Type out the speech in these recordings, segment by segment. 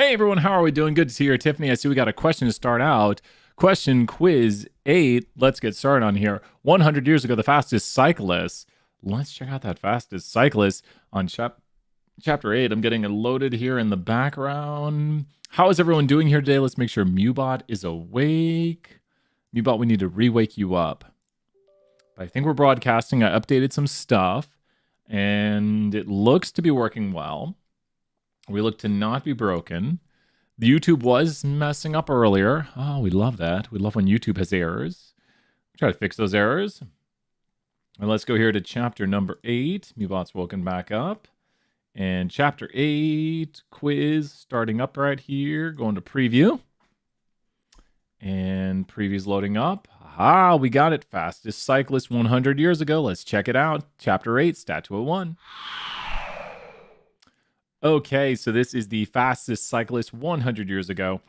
Hey everyone, how are we doing? Good to see you, Tiffany. I see we got a question to start out. Question quiz 8. Let's get started on here. 100 years ago, the fastest cyclist. Let's check out that fastest cyclist on chapter 8. I'm getting it loaded here in the background. How is everyone doing here today? Let's make sure Mubot is awake. Mubot, we need to re-wake you up. I think we're broadcasting. I updated some stuff, and it looks to be working well. We look to not be broken. The YouTube was messing up earlier. Oh, we love that. We love when YouTube has errors. Try to fix those errors. And let's go here to chapter number 8. Mubot's woken back up. And chapter 8 quiz starting up right here. Going to preview. And preview's loading up. Aha, we got it. Fastest cyclist 100 years ago. Let's check it out. Chapter 8, Stat 201. Okay, so this is the fastest cyclist 100 years ago,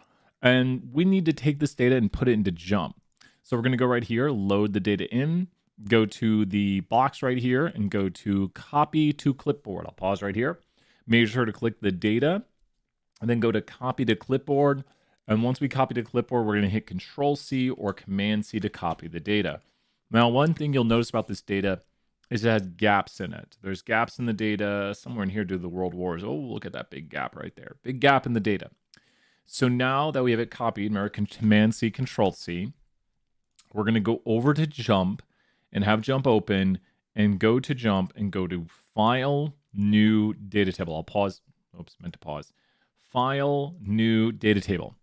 and we need to take this data and put it into Jump. So we're going to go right here, load the data in, go to the box right here, and go to Copy to Clipboard. I'll pause right here. Make sure to click the data, and then go to Copy to Clipboard. And once we copy to Clipboard, we're going to hit Control-C or Command-C to copy the data. Now, one thing you'll notice about this data is it has gaps in it. There's gaps in the data somewhere in here due to the World Wars. Oh, look at that big gap right there. Big gap in the data. So now that we have it copied, remember Command-C, Control-C, we're going to go over to Jump and have Jump open and go to Jump and go to File, New Data Table. I'll pause. Oops, meant to pause. File, New Data Table.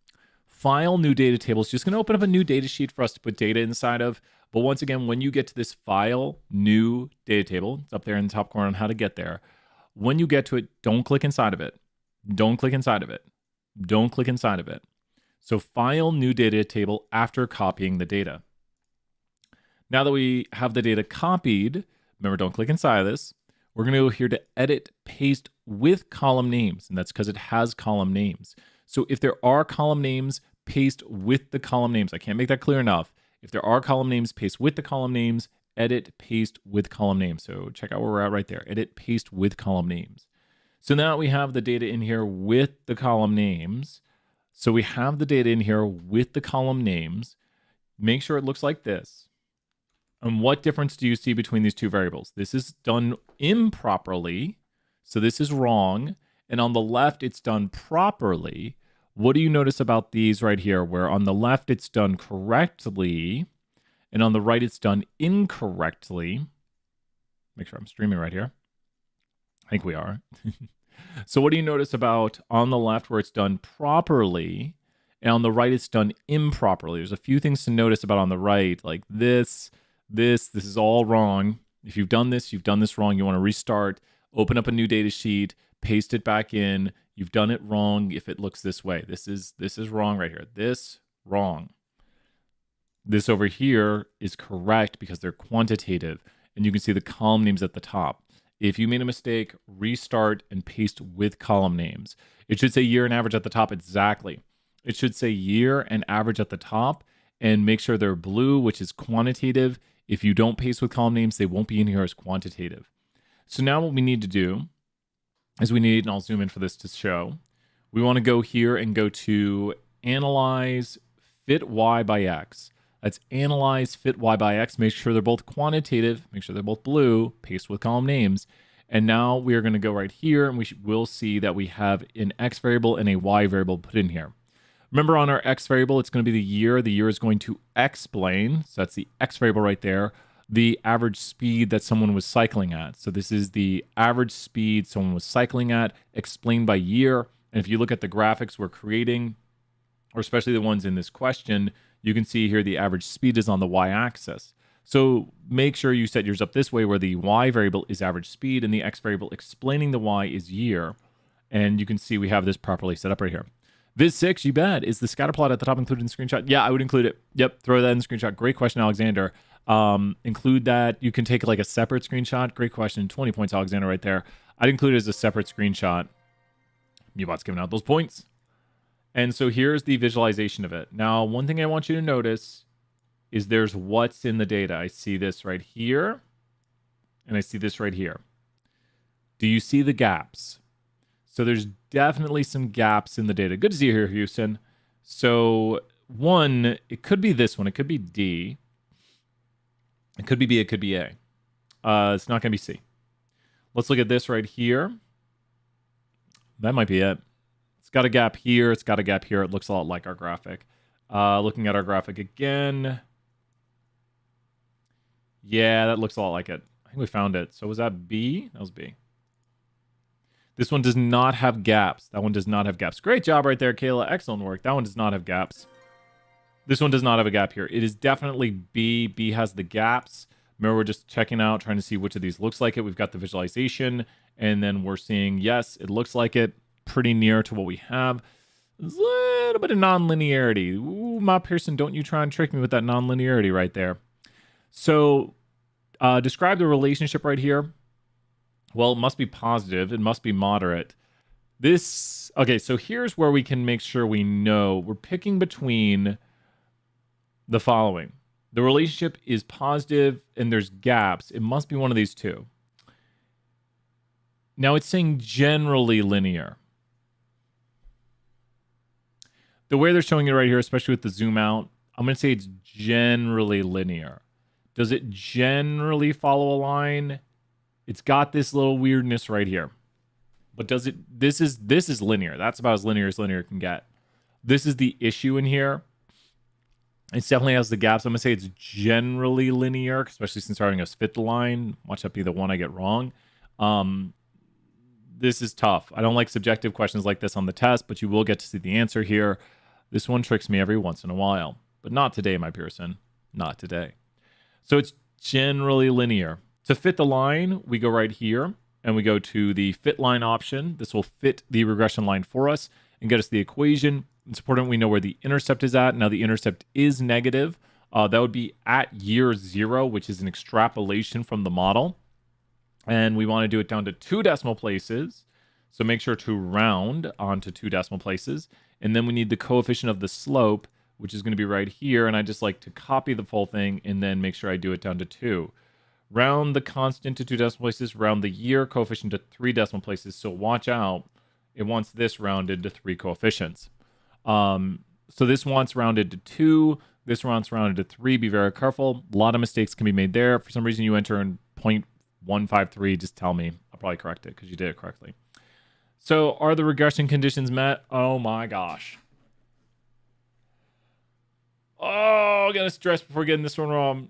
File, New Data Table is just going to open up a new data sheet for us to put data inside of. But once again, when you get to this File, New Data Table, it's up there in the top corner on how to get there. When you get to it, don't click inside of it. Don't click inside of it. Don't click inside of it. So File, New Data Table after copying the data. Now that we have the data copied, remember, don't click inside of this. We're going to go here to Edit, Paste with column names. And that's because it has column names. So if there are column names, paste with the column names. I can't make that clear enough. If there are column names, paste with the column names, edit, paste with column names. So check out where we're at right there. Edit, paste with column names. So now we have the data in here with the column names. So we have the data in here with the column names. Make sure it looks like this. And what difference do you see between these two variables? This is done improperly. So this is wrong. And on the left, it's done properly. What do you notice about these right here, where on the left it's done correctly, and on the right it's done incorrectly? Make sure I'm streaming right here. I think we are. So what do you notice about on the left where it's done properly, and on the right it's done improperly? There's a few things to notice about on the right, like this is all wrong. If you've done this wrong. You want to restart, open up a new data sheet, paste it back in. You've done it wrong if it looks this way. This is wrong right here. This wrong. This over here is correct because they're quantitative, and you can see the column names at the top. If you made a mistake, restart and paste with column names. It should say year and average at the top exactly. It should say year and average at the top, and make sure they're blue, which is quantitative. If you don't paste with column names, they won't be in here as quantitative. So now what we need to do is and I'll zoom in for this to show, we want to go here and go to Analyze Fit Y by X. That's Analyze Fit Y by X. Make sure they're both quantitative. Make sure they're both blue. Paste with column names. And now we are going to go right here, and we'll see that we have an X variable and a Y variable put in here. Remember, on our X variable, it's going to be the year. The year is going to explain. So that's the X variable right there. The average speed that someone was cycling at. So this is the average speed someone was cycling at, explained by year. And if you look at the graphics we're creating, or especially the ones in this question, you can see here the average speed is on the y-axis. So make sure you set yours up this way, where the y variable is average speed and the x variable explaining the y is year. And you can see we have this properly set up right here. Viz 6, you bet. Is the scatterplot at the top included in the screenshot? Yeah, I would include it. Yep, throw that in the screenshot. Great question, Alexander. Include that. You can take like a separate screenshot. Great question. 20 points, Alexander, right there. I'd include it as a separate screenshot. Mubot's giving out those points. And so here's the visualization of it. Now, one thing I want you to notice is there's what's in the data. I see this right here, and I see this right here. Do you see the gaps? So there's definitely some gaps in the data. Good to see you here, Houston. So one, it could be this one. It could be D. It could be B. It could be A. It's not going to be C. Let's look at this right here. That might be it. It's got a gap here. It's got a gap here. It looks a lot like our graphic. Looking at our graphic again. Yeah, that looks a lot like it. I think we found it. So was that B? That was B. This one does not have gaps. That one does not have gaps. Great job right there, Kayla. Excellent work. That one does not have gaps. This one does not have a gap here. It is definitely B. B has the gaps. Remember, we're just checking out, trying to see which of these looks like it. We've got the visualization, and then we're seeing, yes, it looks like it. Pretty near to what we have. There's a little bit of non-linearity. Ooh, Ma Pearson, don't you try and trick me with that non-linearity right there. So describe the relationship right here. Well, it must be positive. It must be moderate. Okay, so here's where we can make sure we know. We're picking between the following. The relationship is positive and there's gaps. It must be one of these two. Now it's saying generally linear. The way they're showing it right here, especially with the zoom out, I'm going to say it's generally linear. Does it generally follow a line? It's got this little weirdness right here. But does it, this is linear. That's about as linear can get. This is the issue in here. It definitely has the gaps. I'm going to say it's generally linear, especially since we're having us fit the line. Watch that be the one I get wrong. This is tough. I don't like subjective questions like this on the test, but you will get to see the answer here. This one tricks me every once in a while, but not today, my Pearson. Not today. So it's generally linear. To fit the line, we go right here, and we go to the fit line option. This will fit the regression line for us and get us the equation. It's important we know where the intercept is at. Now, the intercept is negative. That would be at year 0, which is an extrapolation from the model. And we want to do it down to 2 decimal places. So make sure to round onto 2 decimal places. And then we need the coefficient of the slope, which is going to be right here. And I just like to copy the full thing and then make sure I do it down to 2. Round the constant to 2 decimal places, round the year coefficient to 3 decimal places. So watch out. It wants this rounded to 3 coefficients. So this wants rounded to 2. This wants rounded to 3. Be very careful. A lot of mistakes can be made there. For some reason, you enter in 0.153. Just tell me. I'll probably correct it because you did it correctly. So are the regression conditions met? Oh my gosh. Oh, I'm gonna stress before getting this one wrong.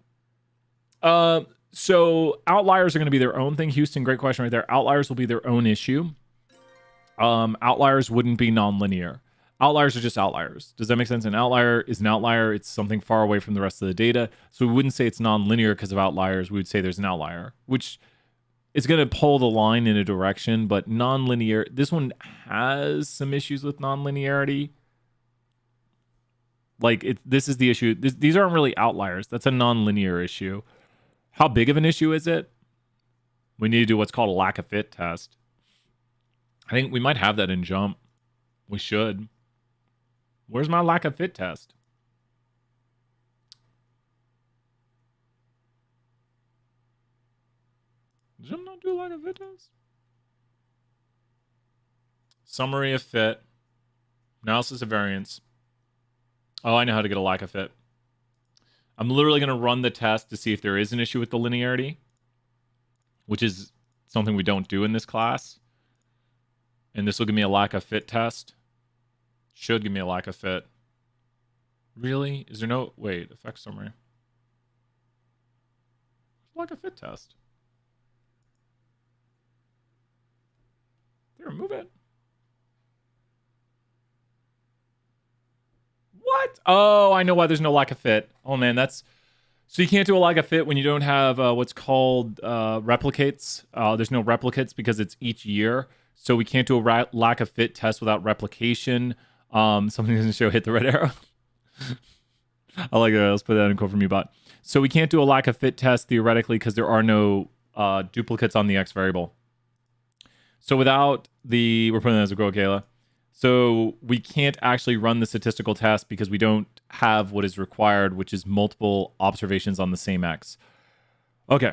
So outliers are going to be their own thing. Houston, great question right there. Outliers will be their own issue. Outliers wouldn't be nonlinear. Outliers are just outliers. Does that make sense? An outlier is an outlier. It's something far away from the rest of the data. So we wouldn't say it's nonlinear because of outliers. We would say there's an outlier, which is going to pull the line in a direction, but nonlinear. This one has some issues with nonlinearity. Like, this is the issue. These aren't really outliers. That's a nonlinear issue. How big of an issue is it? We need to do what's called a lack of fit test. I think we might have that in jump. We should. Where's my lack of fit test? Did jump not do a lack of fit test? Summary of fit. Analysis of variance. Oh, I know how to get a lack of fit. I'm literally going to run the test to see if there is an issue with the linearity, which is something we don't do in this class. And this will give me a lack of fit test. Should give me a lack of fit. Really? Is there no... Wait, effect summary. Lack of fit test. There, remove it. What? Oh, I know why there's no lack of fit. Oh, man, that's... So you can't do a lack of fit when you don't have what's called replicates. There's no replicates because it's each year. So we can't do a lack of fit test without replication. Something doesn't show hit the red arrow. I like that. Let's put that in quote from Ubot. So we can't do a lack of fit test theoretically because there are no duplicates on the X variable. So without the... We're putting that as a go, Kayla. So we can't actually run the statistical test because we don't have what is required, which is multiple observations on the same X. Okay.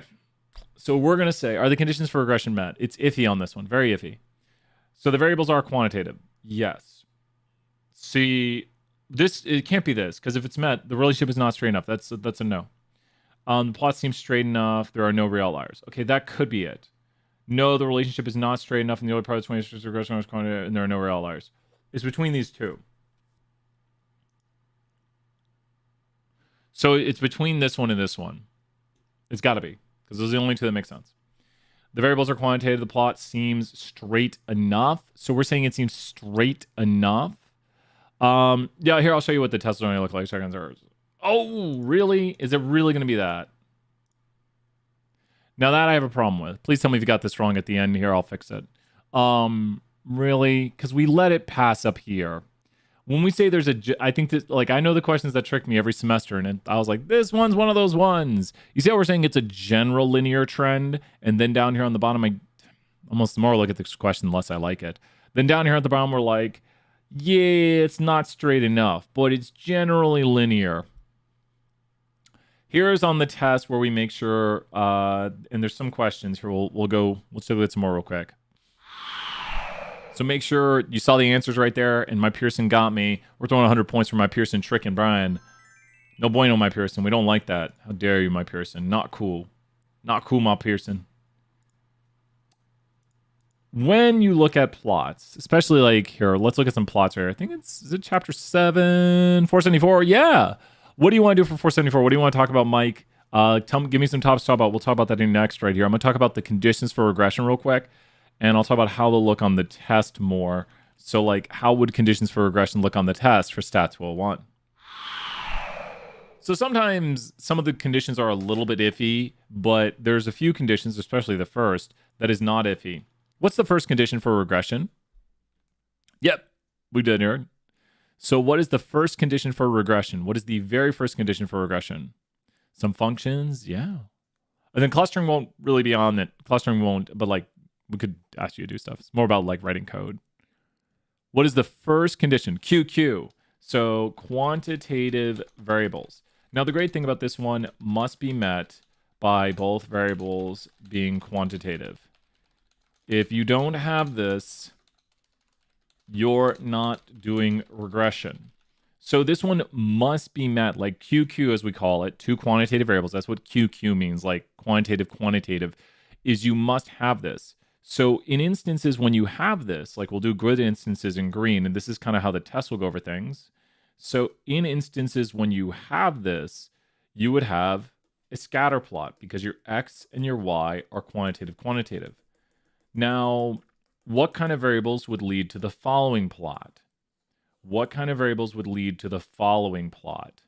So we're going to say, are the conditions for regression met? It's iffy on this one. Very iffy. So the variables are quantitative. Yes. See, it can't be this, because if it's met, the relationship is not straight enough. That's a no. The plot seems straight enough. There are no real outliers. Okay, that could be it. No, the relationship is not straight enough in the early part of the 20th century regression was quantitative, and there are no real outliers. It's between these two. So it's between this one and this one. It's got to be, because those are the only two that make sense. The variables are quantitative. The plot seems straight enough. So we're saying it seems straight enough. Yeah, here, I'll show you what the test is going to look like. Oh, really? Is it really going to be that? Now that I have a problem with. Please tell me if you got this wrong at the end here. I'll fix it. Really? Because we let it pass up here. When we say there's I think that, like, I know the questions that trick me every semester, and I was like, this one's one of those ones. You see how we're saying it's a general linear trend, and then down here on the bottom, almost the more I look at this question, the less I like it. Then down here at the bottom, we're like, yeah, it's not straight enough, but it's generally linear. Here's on the test where we make sure, and there's some questions here. We'll show it some more real quick. So make sure you saw the answers right there, and my Pearson got me. We're throwing 100 points for my Pearson tricking Brian. No bueno, my Pearson. We don't like that. How dare you, my Pearson. Not cool. Not cool, my Pearson. When you look at plots, especially like here, let's look at some plots here. I think is it chapter 7, 474? Yeah. What do you want to do for 474? What do you want to talk about, Mike? Give me some topics to talk about. We'll talk about that next right here. I'm going to talk about the conditions for regression real quick. And I'll talk about how they'll look on the test more. So, like, how would conditions for regression look on the test for Stat 201? So sometimes some of the conditions are a little bit iffy, but there's a few conditions, especially the first, that is not iffy. What's the first condition for regression? Yep, we did here. So what is the first condition for regression? What is the very first condition for regression? Some functions, yeah. And then clustering won't really be on it. Clustering won't, but like, we could ask you to do stuff. It's more about like writing code. What is the first condition? QQ. So quantitative variables. Now the great thing about this one must be met by both variables being quantitative. If you don't have this, you're not doing regression. So this one must be met, like QQ as we call it, two quantitative variables. That's what QQ means, like quantitative, is you must have this. So in instances when you have this, like we'll do good instances in green, and this is kind of how the test will go over things. So in instances when you have this, you would have a scatter plot because your X and your Y are quantitative. Now, what kind of variables would lead to the following plot? What kind of variables would lead to the following plot?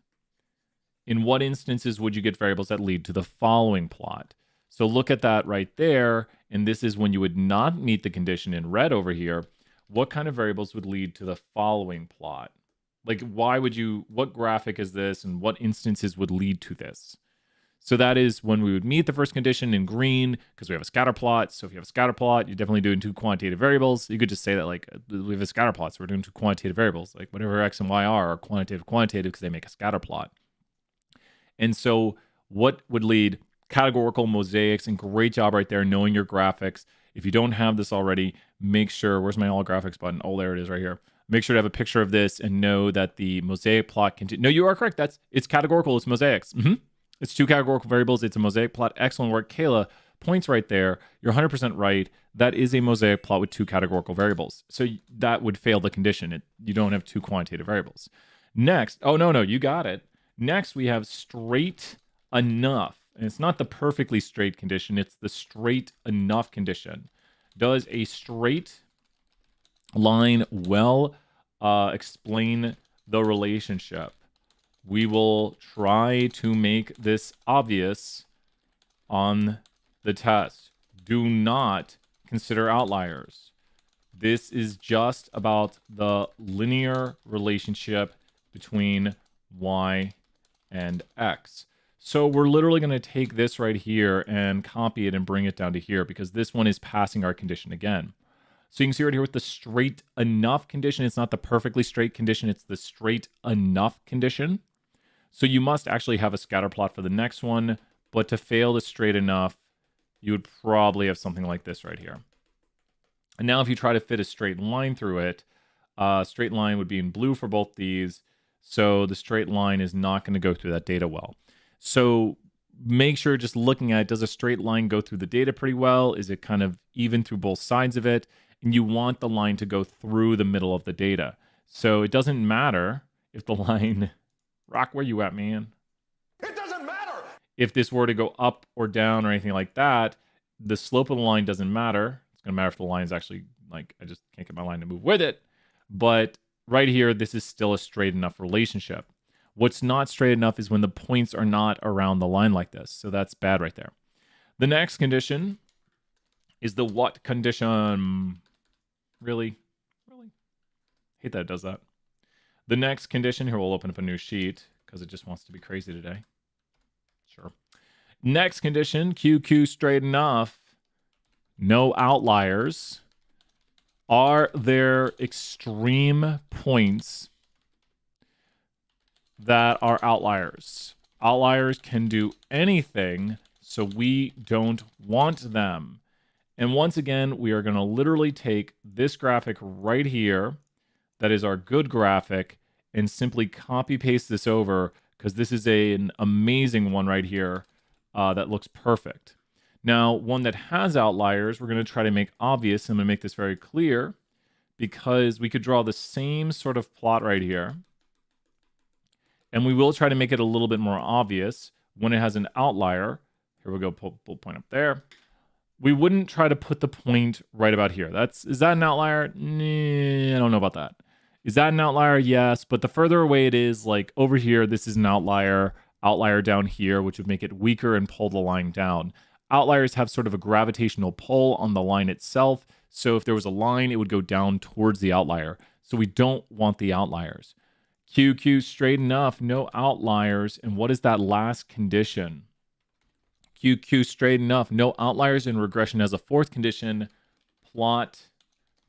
In what instances would you get variables that lead to the following plot? So look at that right there, and this is when you would not meet the condition in red over here. What kind of variables would lead to the following plot? Like, what graphic is this, and what instances would lead to this? So that is when we would meet the first condition in green, because we have a scatter plot. So if you have a scatter plot, you're definitely doing two quantitative variables. You could just say that, like, we have a scatter plot, so we're doing two quantitative variables. Like, whatever X and Y are quantitative because they make a scatter plot. And so what would lead? Categorical mosaics, and great job right there knowing your graphics. If you don't have this already, make sure, where's my all graphics button? Oh, there it is right here. Make sure to have a picture of this and know that the mosaic plot can. No, you are correct. It's categorical. It's mosaics. It's two categorical variables. It's a mosaic plot. Excellent work. Kayla, points right there. You're 100% right. That is a mosaic plot with two categorical variables. So that would fail the condition. You don't have two quantitative variables. Next, oh, no, you got it. Next, we have straight enough. And it's not the perfectly straight condition. It's the straight enough condition. Does a straight line well explain the relationship? We will try to make this obvious on the test. Do not consider outliers. This is just about the linear relationship between Y and X. So we're literally going to take this right here and copy it and bring it down to here because this one is passing our condition again. So you can see right here with the straight enough condition, it's not the perfectly straight condition, it's the straight enough condition. So you must actually have a scatter plot for the next one, but to fail the straight enough, you would probably have something like this right here. And now if you try to fit a straight line through it, straight line would be in blue for both these. So the straight line is not going to go through that data well. So make sure just looking at it, does a straight line go through the data pretty well? Is it kind of even through both sides of it? And you want the line to go through the middle of the data. So it doesn't matter if the line, Rock, where you at, man? It doesn't matter. If this were to go up or down or anything like that, the slope of the line doesn't matter. It's going to matter if the line is actually, like, I just can't get my line to move with it. But right here, this is still a straight enough relationship. What's not straight enough is when the points are not around the line like this. So that's bad right there. The next condition is the what condition? Really? Hate that it does that. The next condition, here we'll open up a new sheet because it just wants to be crazy today. Sure. Next condition, QQ straight enough, no outliers. Are there extreme points that are outliers? Outliers can do anything, so we don't want them. And once again, we are going to literally take this graphic right here, that is our good graphic, and simply copy paste this over, because this is an amazing one right here that looks perfect. Now, one that has outliers, we're going to try to make obvious. I'm going to make this very clear, because we could draw the same sort of plot right here. And we will try to make it a little bit more obvious when it has an outlier. Here we go, pull point up there. We wouldn't try to put the point right about here. Is that an outlier? Nah, I don't know about that. Is that an outlier? Yes, but the further away it is, like over here, this is an outlier down here, which would make it weaker and pull the line down. Outliers have sort of a gravitational pull on the line itself. So if there was a line, it would go down towards the outlier. So we don't want the outliers. QQ straight enough, no outliers. And what is that last condition? QQ straight enough, no outliers, and regression has a fourth condition. Plot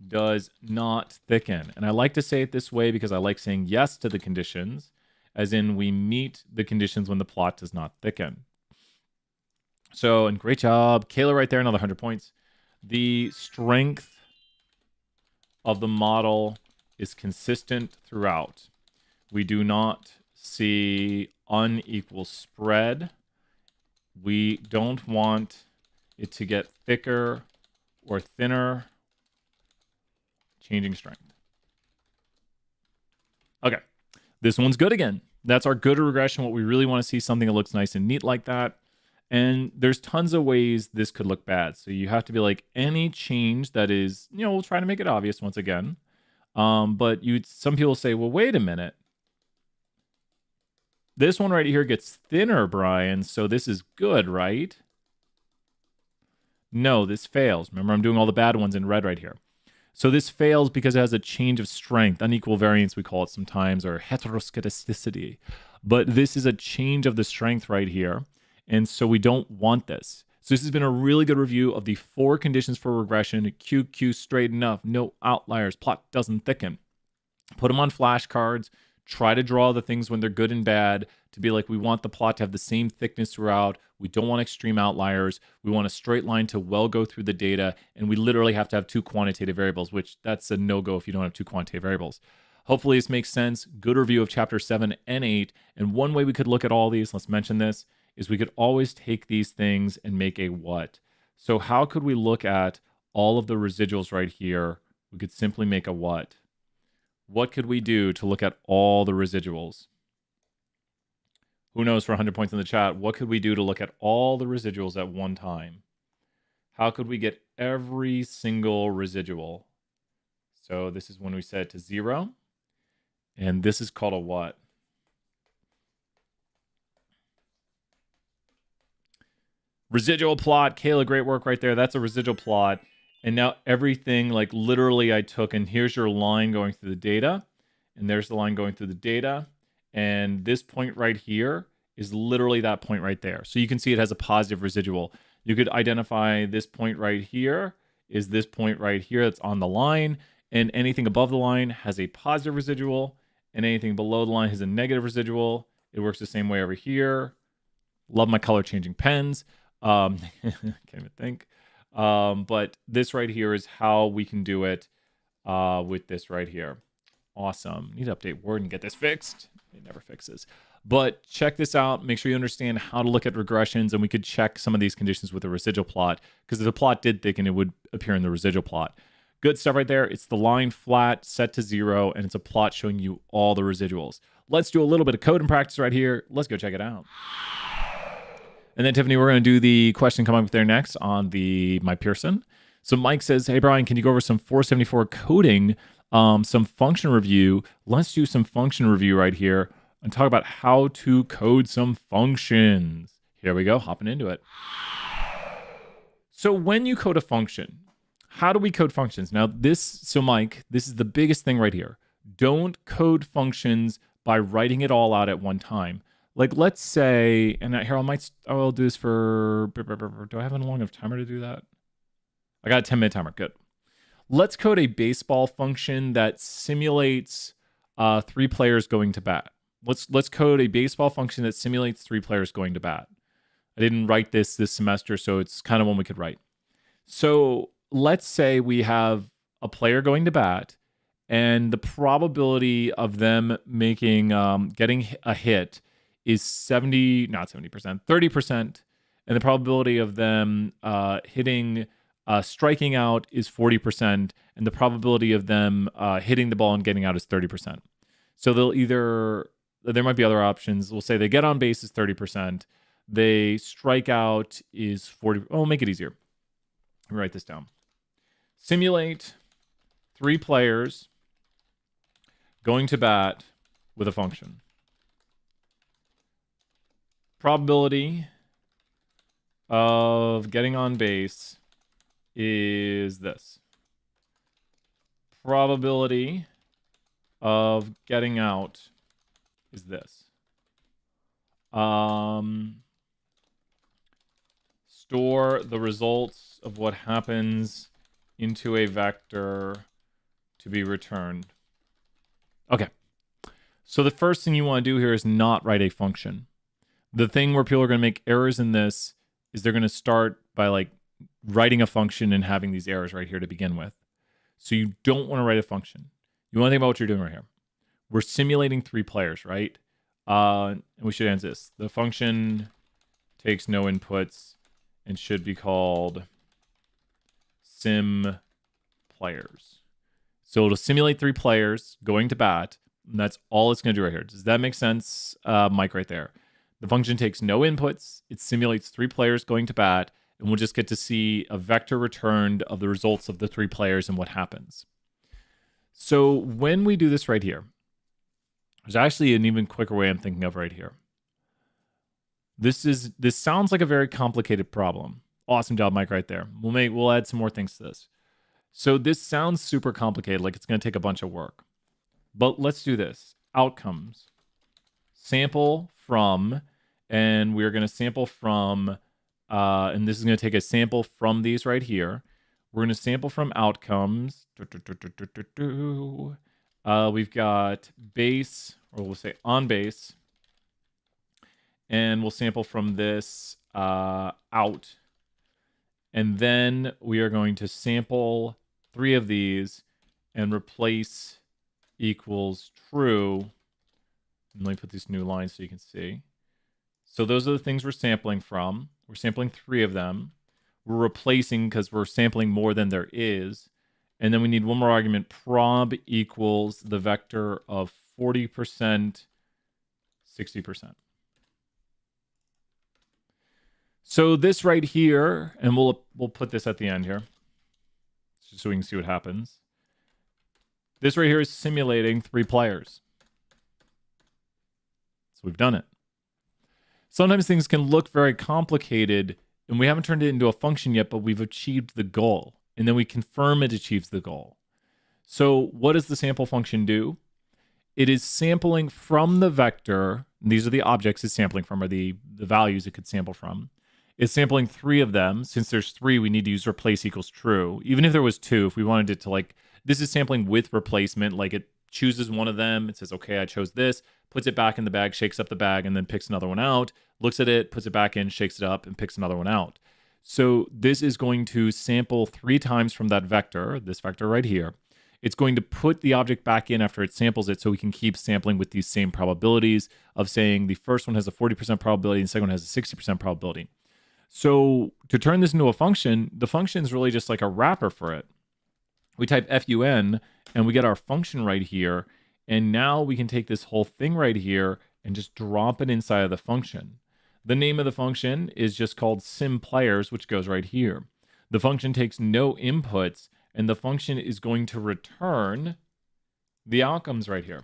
does not thicken. And I like to say it this way because I like saying yes to the conditions, as in we meet the conditions when the plot does not thicken. So, and great job, Kayla right there, another 100 points. The strength of the model is consistent throughout. We do not see unequal spread. We don't want it to get thicker or thinner. Changing strength. Okay, this one's good again. That's our good regression. What we really want to see, something that looks nice and neat like that. And there's tons of ways this could look bad. So you have to be like, any change that is, we'll try to make it obvious once again. But some people say, well, wait a minute. This one right here gets thinner, Brian. So this is good, right? No, this fails. Remember, I'm doing all the bad ones in red right here. So this fails because it has a change of strength, unequal variance, we call it sometimes, or heteroscedasticity. But this is a change of the strength right here. And so we don't want this. So this has been a really good review of the 4 conditions for regression. QQ straight enough, no outliers, plot doesn't thicken. Put them on flashcards. Try to draw the things when they're good and bad to be like, we want the plot to have the same thickness throughout. We don't want extreme outliers. We want a straight line to well go through the data. And we literally have to have 2 quantitative variables, which that's a no-go if you don't have 2 quantitative variables. Hopefully this makes sense. Good review of chapter 7 and 8. And one way we could look at all these, let's mention this, is we could always take these things and make a what. So how could we look at all of the residuals right here? We could simply make a what. What could we do to look at all the residuals? Who knows, for 100 points in the chat, what could we do to look at all the residuals at one time? How could we get every single residual? So this is when we set it to 0. And this is called a what? Residual plot. Kayla, great work right there. That's a residual plot. And now everything, like literally I took, and here's your line going through the data. And there's the line going through the data. And this point right here is literally that point right there. So you can see it has a positive residual. You could identify this point right here is this point right here that's on the line. And anything above the line has a positive residual. And anything below the line has a negative residual. It works the same way over here. Love my color changing pens. Can't even think. But this right here is how we can do it with this right here. Awesome. Need to update Word and get this fixed. It never fixes. But check this out. Make sure you understand how to look at regressions, and we could check some of these conditions with a residual plot, because if the plot did thicken, it would appear in the residual plot. Good stuff right there. It's the line flat set to 0, and it's a plot showing you all the residuals. Let's do a little bit of code and practice right here. Let's go check it out. And then, Tiffany, we're going to do the question coming up there next on the My Pearson. So Mike says, hey, Brian, can you go over some 474 coding, some function review? Let's do some function review right here and talk about how to code some functions. Here we go, hopping into it. So when you code a function, how do we code functions? Now Mike, this is the biggest thing right here. Don't code functions by writing it all out at one time. Like, let's say, and here I'll do this for, do I have a long enough timer to do that? I got a 10-minute timer, good. Let's code a baseball function that simulates 3 players going to bat. Let's code a baseball function that simulates 3 players going to bat. I didn't write this semester, so it's kind of one we could write. So let's say we have a player going to bat, and the probability of them making getting a hit is 30%, and the probability of them striking out is 40%, and the probability of them hitting the ball and getting out is 30%. So there might be other options. We'll say they get on base is 30%, they strike out is 40. Oh, make it easier. Let me write this down. Simulate 3 players going to bat with a function. Probability of getting on base is this. Probability of getting out is this. Store the results of what happens into a vector to be returned. Okay. So the first thing you want to do here is not write a function. The thing where people are going to make errors in this is they're going to start by like writing a function and having these errors right here to begin with. So you don't want to write a function. You want to think about what you're doing right here. We're simulating 3 players, right? And we should answer this. The function takes no inputs and should be called sim players. So it'll simulate 3 players going to bat, and that's all it's going to do right here. Does that make sense, Mike, right there? The function takes no inputs. It simulates 3 players going to bat, and we'll just get to see a vector returned of the results of the 3 players and what happens. So when we do this right here, there's actually an even quicker way I'm thinking of right here. This sounds like a very complicated problem. Awesome job, Mike, right there. We'll add some more things to this. So this sounds super complicated, like it's going to take a bunch of work. But let's do this. Outcomes. Sample from, and we're going to sample from, and this is going to take a sample from these right here. We're going to sample from outcomes. We've got base, or we'll say on base, and we'll sample from this out. And then we are going to sample 3 of these and replace equals true. And let me put these new lines so you can see. So those are the things we're sampling from. We're sampling 3 of them. We're replacing because we're sampling more than there is. And then we need one more argument. Prob equals the vector of 40%, 60%. So this right here, and we'll put this at the end here, just so we can see what happens. This right here is simulating 3 players. So we've done it. Sometimes things can look very complicated, and we haven't turned it into a function yet, but we've achieved the goal. And then we confirm it achieves the goal. So what does the sample function do? It is sampling from the vector. And these are the objects it's sampling from, or the values it could sample from. It's sampling 3 of them. Since there's 3, we need to use replace equals true. Even if there was 2, if we wanted it to like, this is sampling with replacement, like it chooses one of them. It says, okay, I chose this, puts it back in the bag, shakes up the bag, and then picks another one out, looks at it, puts it back in, shakes it up, and picks another one out. So this is going to sample 3 times from that vector, this vector right here. It's going to put the object back in after it samples it so we can keep sampling with these same probabilities of saying the first one has a 40% probability and the second one has a 60% probability. So to turn this into a function, the function is really just like a wrapper for it. We type fun and we get our function right here. And now we can take this whole thing right here and just drop it inside of the function. The name of the function is just called simplayers, which goes right here. The function takes no inputs, and the function is going to return the outcomes right here.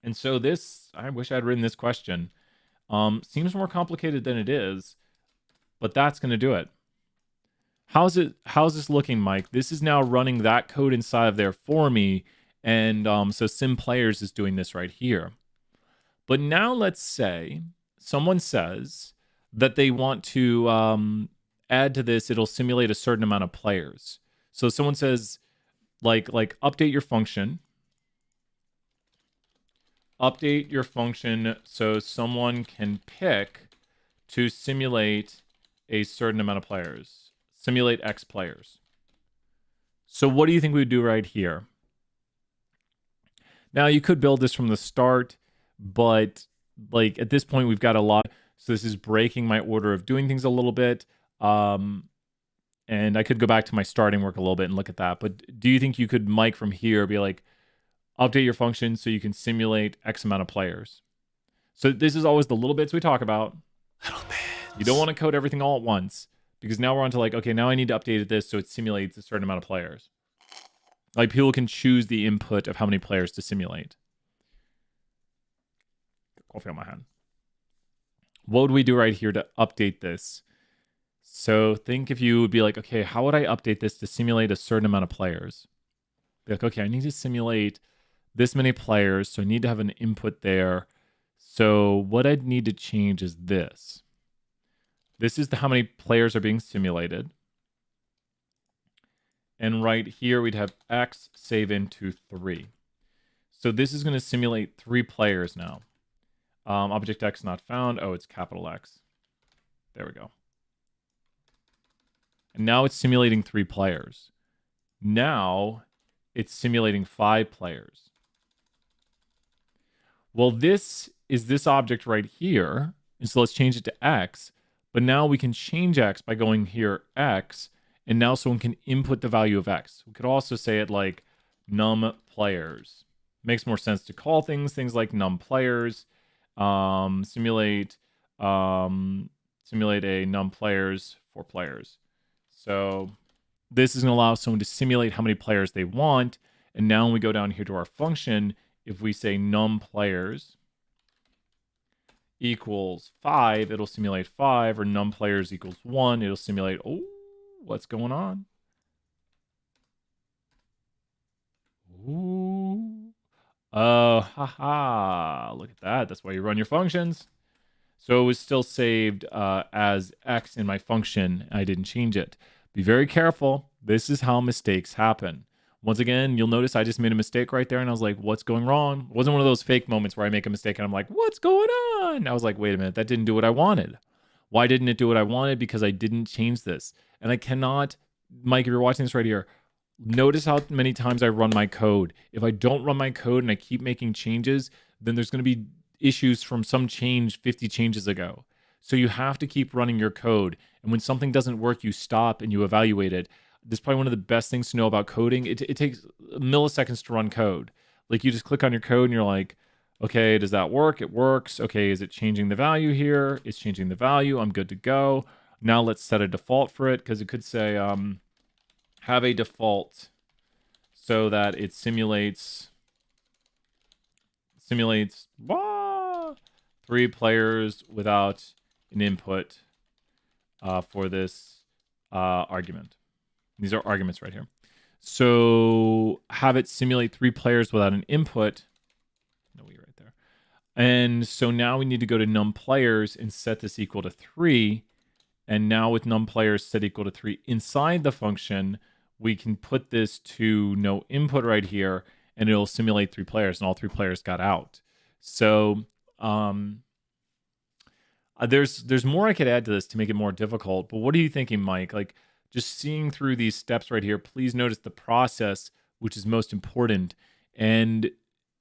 And so this, I wish I'd written this question, seems more complicated than it is, but that's going to do it. How's this looking, Mike? This is now running that code inside of there for me, and so simplayers is doing this right here. But now let's say someone says that they want to add to this, it'll simulate a certain amount of players. So someone says, like update your function. Update your function so someone can pick to simulate a certain amount of players. Simulate X players. So what do you think we would do right here? Now you could build this from the start, but like at this point we've got a lot. So this is breaking my order of doing things a little bit. And I could go back to my starting work a little bit and look at that. But do you think you could, Mike, from here be like, update your function so you can simulate X amount of players? So this is always the little bits we talk about. Little bits. You don't want to code everything all at once, because now we're on to like, okay, now I need to update this so it simulates a certain amount of players. Like people can choose the input of how many players to simulate. Coffee on my hand. What would we do right here to update this? So think if you would be like, okay, how would I update this to simulate a certain amount of players? Be like, okay, I need to simulate this many players, so I need to have an input there. So what I'd need to change is this. This is how many players are being simulated. And right here, we'd have X save into 3. So this is going to simulate 3 players now. Object X not found. Oh, it's capital X. There we go. And now it's simulating 3 players. Now it's simulating 5 players. Well, this is this object right here. And so let's change it to X. But now we can change X by going here X. And now someone can input the value of X. We could also say it like num players. Makes more sense to call things like num players. Simulate a num players for players. So this is going to allow someone to simulate how many players they want. And now when we go down here to our function, if we say num players equals 5, it'll simulate 5, or num players equals 1, it'll simulate, oh, what's going on? Ooh. Oh, haha. Look at that. That's why you run your functions. So it was still saved as X in my function. I didn't change it. Be very careful. This is how mistakes happen. Once again, you'll notice I just made a mistake right there, and I was like, what's going wrong? It wasn't one of those fake moments where I make a mistake and I'm like, what's going on? I was like, wait a minute, that didn't do what I wanted. Why didn't it do what I wanted? Because I didn't change this. And I cannot, Mike, if you're watching this right here, notice how many times I run my code. If I don't run my code and I keep making changes, then there's going to be issues from some change 50 changes ago. So you have to keep running your code. And when something doesn't work, you stop and you evaluate it. This is probably one of the best things to know about coding. It takes milliseconds to run code. Like you just click on your code and you're like, okay, does that work? It works. Okay, is it changing the value here? It's changing the value. I'm good to go. Now let's set a default for it, because it could say have a default so that it simulates 3 players without an input for this argument. These are arguments right here. So have it simulate 3 players without an input. No, we right there. And so now we need to go to num players and set this equal to 3. And now with num players set equal to 3 inside the function, we can put this to no input right here, and it'll simulate 3 players, and all 3 players got out. So There's more I could add to this to make it more difficult, but what are you thinking, Mike? Like, just seeing through these steps right here, please notice the process, which is most important. And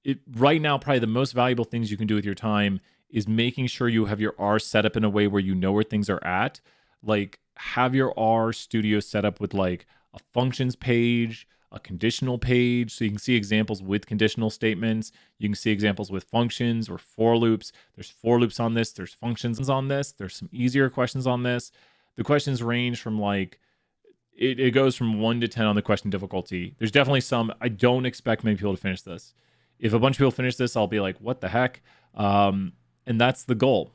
it right now, probably the most valuable things you can do with your time is making sure you have your R set up in a way where you know where things are at. Like, have your R studio set up with like a functions page, a conditional page, so you can see examples with conditional statements. You can see examples with functions or for loops. There's for loops on this. There's functions on this. There's some easier questions on this. The questions range from like, it goes from 1 to 10 on the question difficulty. There's definitely some. I don't expect many people to finish this. If a bunch of people finish this, I'll be like, what the heck? And that's the goal.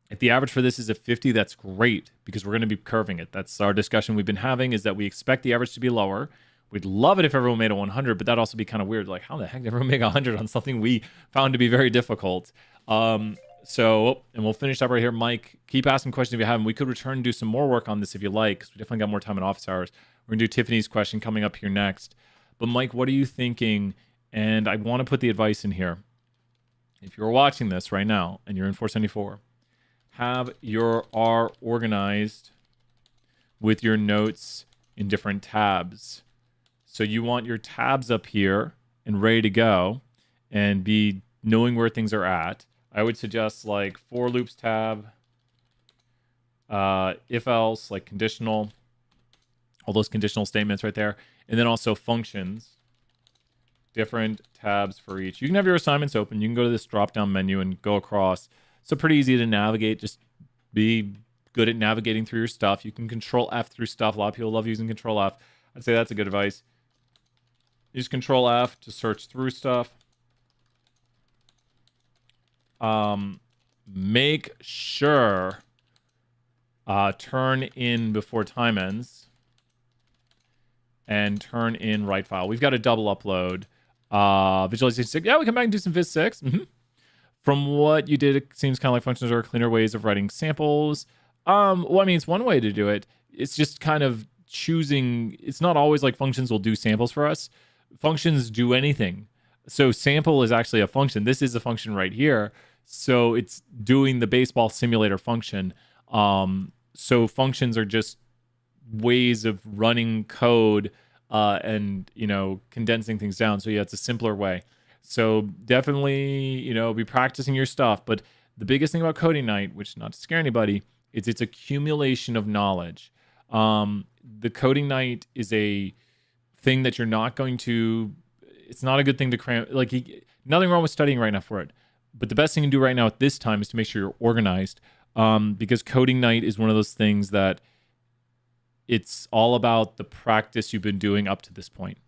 If the average for this is a 50, that's great, because we're going to be curving it. That's our discussion we've been having, is that we expect the average to be lower. We'd love it if everyone made a 100, but that'd also be kind of weird. Like, how the heck did everyone make 100 on something we found to be very difficult? And we'll finish up right here. Mike, keep asking questions if you have them. We could return and do some more work on this if you like, because we definitely got more time in office hours. We're going to do Tiffany's question coming up here next. But Mike, what are you thinking? And I want to put the advice in here. If you're watching this right now and you're in 474, have your R organized with your notes in different tabs. So you want your tabs up here and ready to go and be knowing where things are at. I would suggest like for loops tab, if else, like conditional, all those conditional statements right there. And then also functions, different tabs for each. You can have your assignments open. You can go to this drop down menu and go across. So pretty easy to navigate. Just be good at navigating through your stuff. You can control F through stuff. A lot of people love using control F. I'd say that's a good advice. Use control F to search through stuff. Make sure turn in before time ends and turn in write file. We've got a double upload. Visualization 6. Yeah, we come back and do some Viz 6. From what you did, it seems kind of like functions are cleaner ways of writing samples. Well, I mean, it's one way to do it. It's just kind of choosing. It's not always like functions will do samples for us. Functions do anything. So sample is actually a function. This is a function right here. So it's doing the baseball simulator function. So functions are just ways of running code and, condensing things down. So yeah, it's a simpler way. So definitely, be practicing your stuff. But the biggest thing about coding night, which not to scare anybody, is it's accumulation of knowledge. The coding night is a thing that you're not going to, it's not a good thing to cram. Like, nothing wrong with studying right now for it. But the best thing you can do right now at this time is to make sure you're organized. Because coding night is one of those things that it's all about the practice you've been doing up to this point.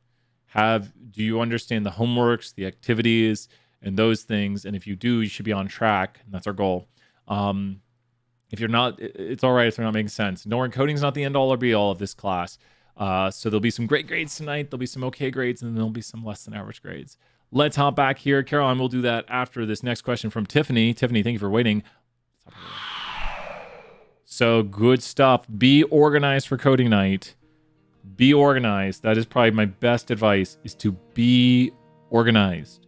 Do you understand the homeworks, the activities, and those things? And if you do, you should be on track, and that's our goal. If you're not, it's all right if they're not making sense. Knowing coding is not the end all or be all of this class. So there'll be some great grades tonight. There'll be some okay grades, and then there'll be some less than average grades. Let's hop back here. Caroline, we'll do that after this next question from Tiffany. Tiffany, thank you for waiting. So good stuff. Be organized for coding night. Be organized. That is probably my best advice, is to be organized.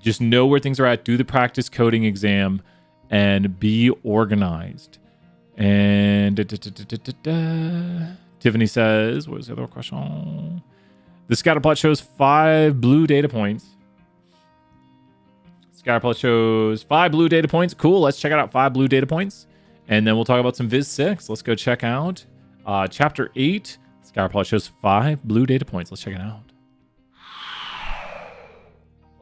Just know where things are at. Do the practice coding exam and be organized. And Tiffany says, what was the other question? The Scatterplot shows 5 blue data points. Scatterplot shows 5 blue data points. Cool. Let's check it out. 5 blue data points. And then we'll talk about some Viz 6. Let's go check out Chapter 8. Scatterplot shows 5 blue data points. Let's check it out.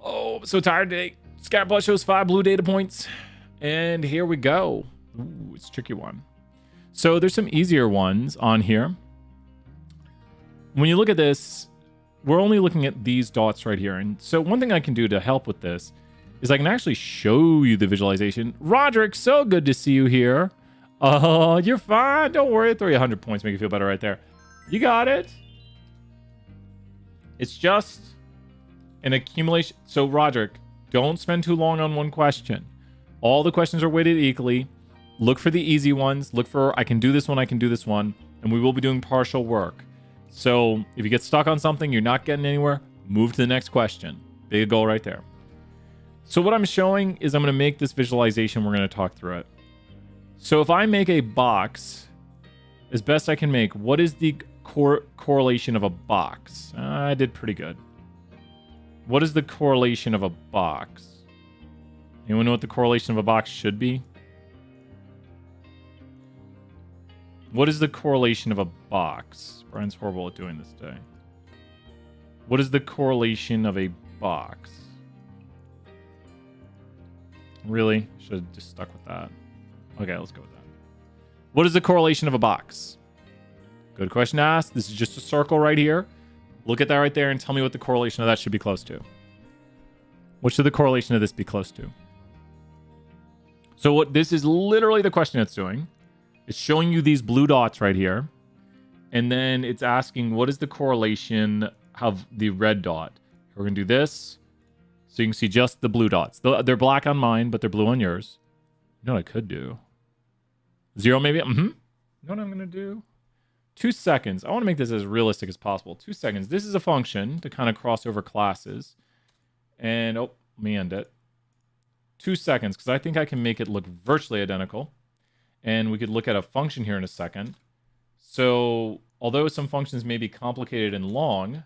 Oh, I'm so tired today. Scatterplot shows 5 blue data points. And here we go. Ooh, it's a tricky one. So there's some easier ones on here. When you look at this, we're only looking at these dots right here. And so one thing I can do to help with this is I can actually show you the visualization. Roderick, so good to see you here. Oh, you're fine. Don't worry. I'll throw you 100 points, make you feel better right there. You got it. It's just an accumulation. So Roderick, don't spend too long on one question. All the questions are weighted equally. Look for the easy ones. Look for, I can do this one, I can do this one. And we will be doing partial work. So if you get stuck on something, you're not getting anywhere, move to the next question. Big goal right there. So what I'm showing is I'm going to make this visualization. We're going to talk through it. So if I make a box, as best I can make, what is the correlation of a box? I did pretty good. What is the correlation of a box? Anyone know what the correlation of a box should be? What is the correlation of a box? Brian's horrible at doing this today. What is the correlation of a box? Really? Should have just stuck with that. Okay, let's go with that. What is the correlation of a box? Good question asked. This is just a circle right here. Look at that right there and tell me what the correlation of that should be close to. What should the correlation of this be close to? So what this is literally the question it's doing. It's showing you these blue dots right here. And then it's asking, what is the correlation of the red dot? We're going to do this. So you can see just the blue dots. They're black on mine, but they're blue on yours. You know what I could do? 0 maybe? You know what I'm going to do? 2 seconds. I want to make this as realistic as possible. 2 seconds. This is a function to kind of cross over classes. And, let me end it. 2 seconds, because I think I can make it look virtually identical. And we could look at a function here in a second. So, although some functions may be complicated and long,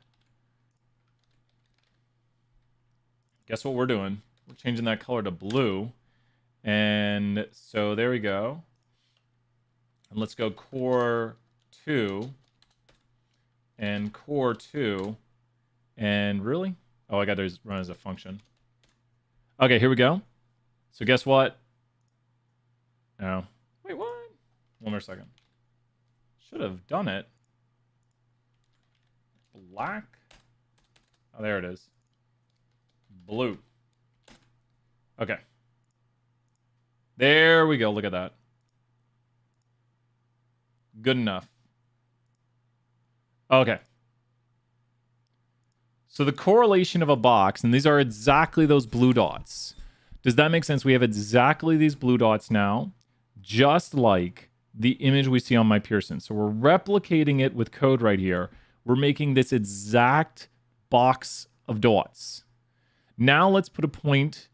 guess what we're doing? We're changing that color to blue. And so there we go. And let's go core 2 and core 2. And really? Oh, I got to run as a function. Okay, here we go. So guess what? No. Wait, what? One more second. Should have done it. Black? Oh, there it is. Blue. Okay. There we go. Look at that. Good enough. Okay. So the correlation of a box, and these are exactly those blue dots. Does that make sense? We have exactly these blue dots now, just like the image we see on my Pearson. So we're replicating it with code right here. We're making this exact box of dots. Now let's put a point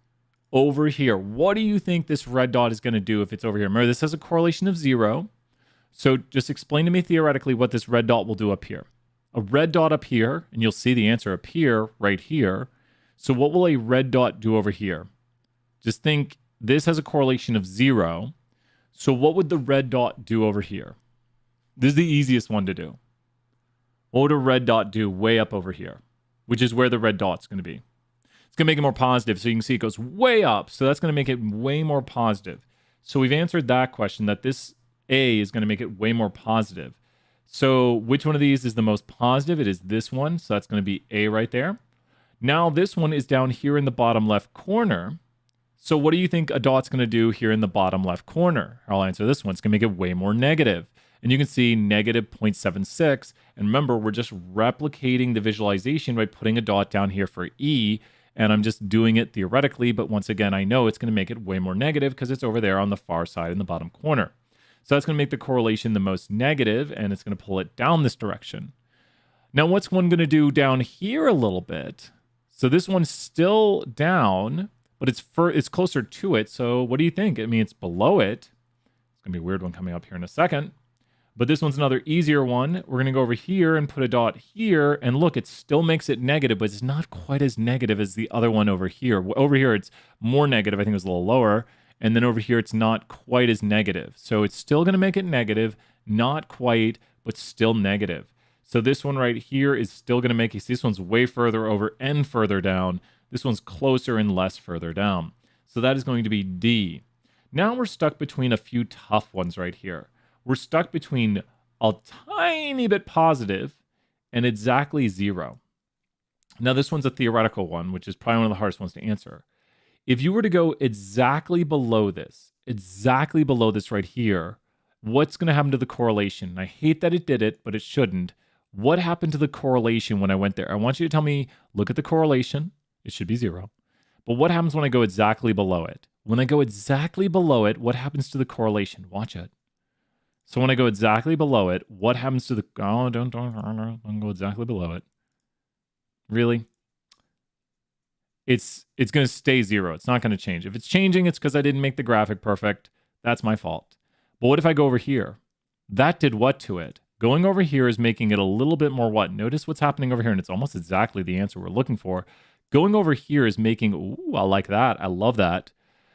over here. What do you think this red dot is going to do if it's over here? Remember, this has a correlation of 0. So just explain to me theoretically what this red dot will do up here. A red dot up here, and you'll see the answer appear right here. So what will a red dot do over here? Just think this has a correlation of 0. So what would the red dot do over here? This is the easiest one to do. What would a red dot do way up over here? Which is where the red dot's going to be. It's going to make it more positive. So you can see it goes way up. So that's going to make it way more positive. So we've answered that question, that this A is going to make it way more positive. So which one of these is the most positive? It is this one. So that's going to be A right there. Now this one is down here in the bottom left corner. So what do you think a dot's going to do here in the bottom left corner? I'll answer this one. It's going to make it way more negative. And you can see negative 0.76. And remember, we're just replicating the visualization by putting a dot down here for E. And I'm just doing it theoretically. But once again, I know it's going to make it way more negative because it's over there on the far side in the bottom corner. So that's going to make the correlation the most negative, and it's going to pull it down this direction. Now, what's one going to do down here a little bit? So this one's still down, but it's closer to it. So what do you think? I mean, it's below it. It's going to be a weird one coming up here in a second. But this one's another easier one. We're going to go over here and put a dot here. And look, it still makes it negative, but it's not quite as negative as the other one over here. Over here, it's more negative. I think it was a little lower. And then over here, it's not quite as negative. So it's still going to make it negative, not quite, but still negative. So this one right here is still going to make it, see, this one's way further over and further down. This one's closer and less further down. So that is going to be D. Now we're stuck between a few tough ones right here. We're stuck between a tiny bit positive and exactly 0. Now this one's a theoretical one, which is probably one of the hardest ones to answer. If you were to go exactly below this right here, what's going to happen to the correlation? I hate that it did it, but it shouldn't. What happened to the correlation when I went there? I want you to tell me, look at the correlation. It should be 0. But what happens when I go exactly below it? When I go exactly below it, what happens to the correlation? Watch it. So when I go exactly below it, what happens to the... Oh, don't go exactly below it. Really? it's going to stay 0. It's not going to change. If it's changing, it's because I didn't make the graphic perfect. That's my fault. But what if I go over here? That did what to it? Going over here is making it a little bit more what? Notice what's happening over here, and it's almost exactly the answer we're looking for. Going over here is making, ooh, I like that. I love that.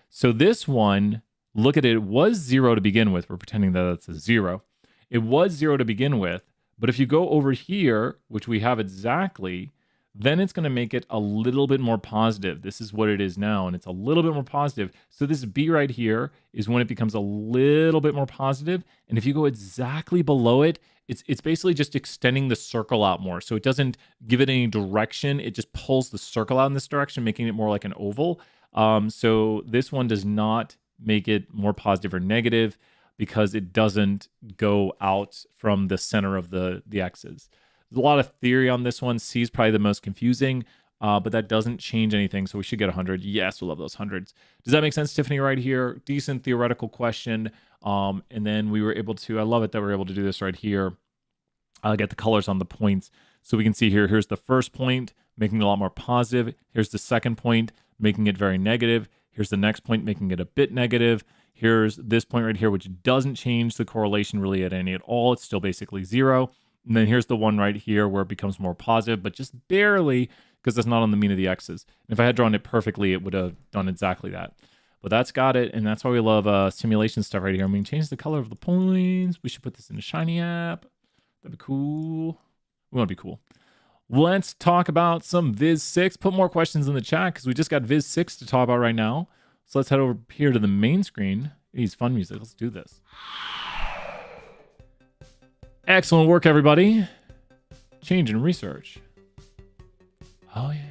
So this one, look at it, it was 0 to begin with. We're pretending that that's a 0. It was 0 to begin with, but if you go over here, which we have exactly, then it's going to make it a little bit more positive. This is what it is now, and it's a little bit more positive. So this B right here is when it becomes a little bit more positive. And if you go exactly below it, it's basically just extending the circle out more. So it doesn't give it any direction. It just pulls the circle out in this direction, making it more like an oval. So this one does not make it more positive or negative because it doesn't go out from the center of the X's. There's a lot of theory on this one. C is probably the most confusing, but that doesn't change anything. So we should get 100. Yes, we love those hundreds. Does that make sense, Tiffany, right here? Decent theoretical question. And then we were able to, I love it that we're able to do this right here. I'll get the colors on the points. So we can see here, here's the first point, making it a lot more positive. Here's the second point, making it very negative. Here's the next point, making it a bit negative. Here's this point right here, which doesn't change the correlation really at any at all. It's still basically 0. And then here's the one right here where it becomes more positive, but just barely because that's not on the mean of the X's. And if I had drawn it perfectly, it would have done exactly that. But that's got it, and that's why we love simulation stuff right here. And we can change the color of the points. We should put this in a Shiny app. That'd be cool. We want to be cool. Let's talk about some Viz 6. Put more questions in the chat because we just got Viz 6 to talk about right now. So let's head over here to the main screen. He's fun music. Let's do this. Excellent work, everybody. Change in research. Oh, yeah.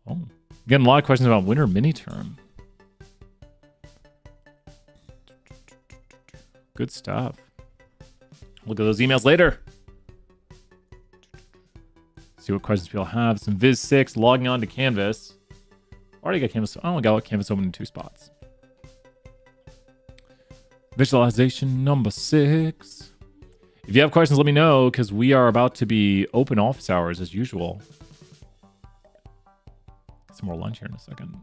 Oh, getting a lot of questions about winter mini term. Good stuff. Look at those emails later. See what questions people have. Some Viz 6 logging on to Canvas. Already got Canvas. I only got Canvas open in 2 spots. Visualization number 6. If you have questions, let me know because we are about to be open office hours as usual. Get some more lunch here in a second.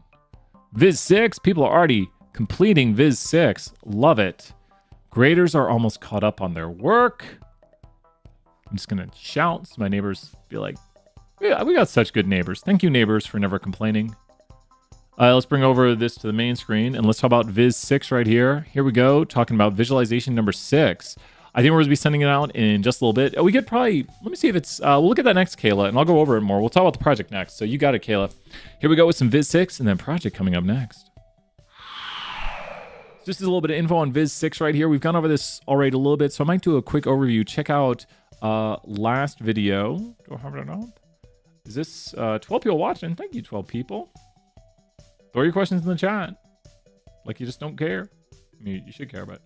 Viz 6. People are already completing Viz 6. Love it. Graders are almost caught up on their work. I'm just going to shout so my neighbors be like, yeah, we got such good neighbors. Thank you, neighbors, for never complaining. Let's bring over this to the main screen and let's talk about Viz 6 right here. Here we go, talking about visualization number 6. I think we're going to be sending it out in just a little bit. We could probably, let me see if it's, we'll look at that next, Kayla, and I'll go over it more. We'll talk about the project next. So you got it, Kayla. Here we go with some Viz 6 and then project coming up next. Just as a little bit of info on Viz 6 right here. We've gone over this already a little bit, so I might do a quick overview. Check out last video. Do I have it up? Is this 12 people watching? Thank you, 12 people. Throw your questions in the chat. Like you just don't care. I mean, you should care, but.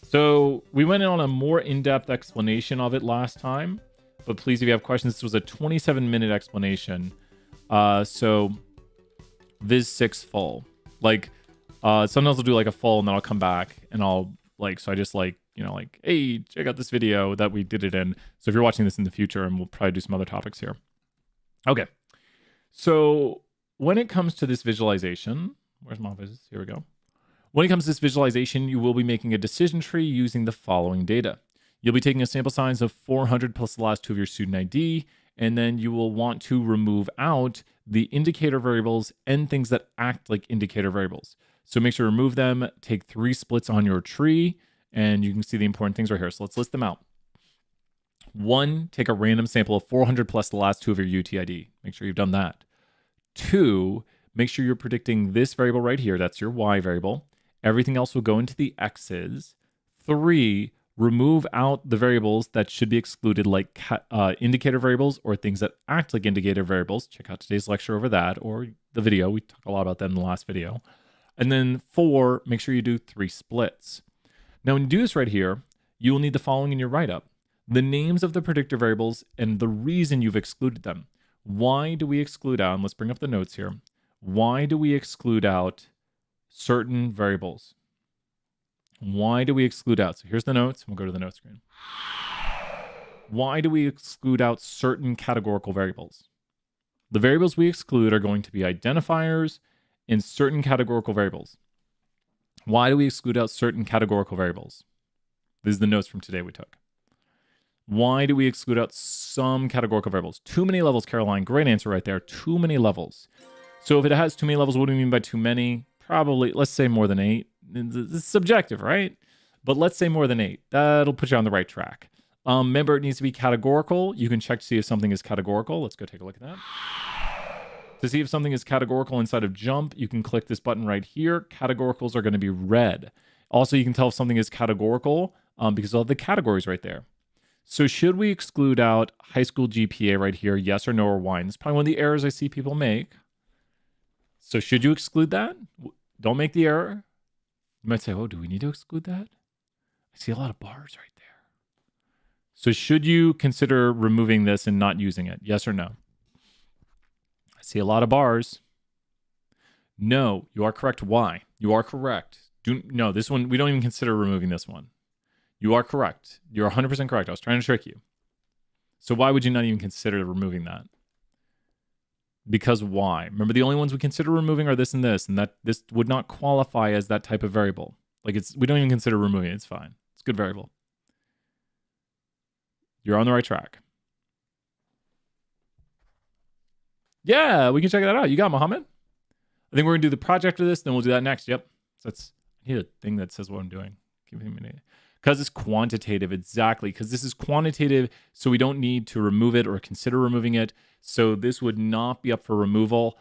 So we went in on a more in-depth explanation of it last time. But please, if you have questions, this was a 27-minute explanation. So Viz 6 full. Like, sometimes I'll do like a full and then I'll come back and I'll like, so I just like, you know, like, hey, check out this video that we did it in. So if you're watching this in the future, and we'll probably do some other topics here. Okay. So when it comes to this visualization, where's my viz? Here we go. When it comes to this visualization, you will be making a decision tree using the following data. You'll be taking a sample size of 400 plus the last 2 of your student ID, and then you will want to remove out the indicator variables and things that act like indicator variables. So make sure to remove them, take 3 splits on your tree, and you can see the important things right here. So let's list them out. 1, take a random sample of 400 plus the last 2 of your UTID. Make sure you've done that. 2, make sure you're predicting this variable right here. That's your Y variable. Everything else will go into the X's. 3, remove out the variables that should be excluded, like indicator variables or things that act like indicator variables. Check out today's lecture over that or the video. We talked a lot about that in the last video. And then 4, make sure you do 3 splits. Now, when you do this right here, you will need the following in your write-up. The names of the predictor variables and the reason you've excluded them. Why do we exclude out, and let's bring up the notes here. Why do we exclude out certain variables? Why do we exclude out? So here's the notes. We'll go to the notes screen. Why do we exclude out certain categorical variables? The variables we exclude are going to be identifiers and certain categorical variables. Why do we exclude out certain categorical variables? These are the notes from today we took. Why do we exclude out some categorical variables? Too many levels, Caroline. Great answer right there. Too many levels. So if it has too many levels, what do we mean by too many? Probably, let's say more than 8. It's subjective, right? But let's say more than 8. That'll put you on the right track. Remember, it needs to be categorical. You can check to see if something is categorical. Let's go take a look at that. To see if something is categorical inside of jump, you can click this button right here. Categoricals are going to be red. Also, you can tell if something is categorical because of the categories right there. So should we exclude out high school GPA right here? Yes or no or why? And this is probably one of the errors I see people make. So should you exclude that? Don't make the error. You might say, oh, do we need to exclude that? I see a lot of bars right there. So should you consider removing this and not using it? Yes or no? I see a lot of bars. No, you are correct. Why? You are correct. No, this one, we don't even consider removing this one. You are correct. You're 100% correct. I was trying to trick you. So why would you not even consider removing that? Because why? Remember, the only ones we consider removing are this, and that this would not qualify as that type of variable. Like we don't even consider removing it. It's fine. It's a good variable. You're on the right track. Yeah, we can check that out. You got Mohammed. I think we're gonna do the project for this, then we'll do that next. Yep. So I need a thing that says what I'm doing. Give me a minute. Because it's quantitative, exactly. Because this is quantitative, so we don't need to remove it or consider removing it. So this would not be up for removal.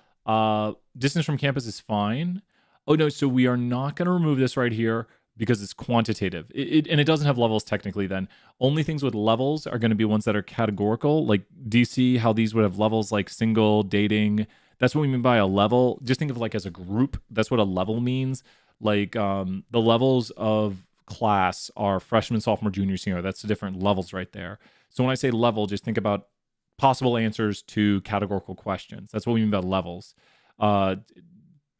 Distance from campus is fine. Oh no, so we are not going to remove this right here because it's quantitative. And it doesn't have levels technically then. Only things with levels are going to be ones that are categorical. Like, do you see how these would have levels like single, dating? That's what we mean by a level. Just think of like as a group. That's what a level means. Like the levels of class are freshman, sophomore, junior, senior. That's the different levels right there. So when I say level, just think about possible answers to categorical questions. That's what we mean by levels. I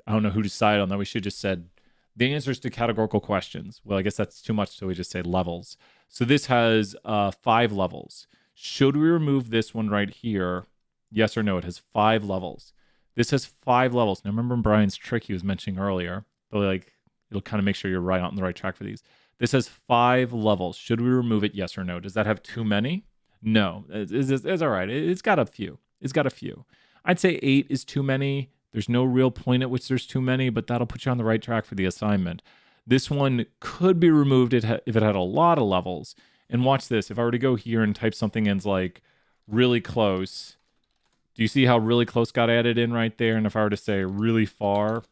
don't know who decided on that. We should just said the answers to categorical questions. Well, I guess that's too much, so we just say levels. So this has 5 levels. Should we remove this one right here? Yes or no? It has 5 levels. This has 5 levels. Now remember Brian's trick he was mentioning earlier, but like it'll kind of make sure you're right on the right track for these. This has 5 levels. Should we remove it? Yes or no? Does that have too many? No, it's all right. It's got a few. It's got a few. I'd say 8 is too many. There's no real point at which there's too many, but that'll put you on the right track for the assignment. This one could be removed if it had a lot of levels. And watch this. If I were to go here and type something in like really close, do you see how really close got added in right there? And if I were to say really far,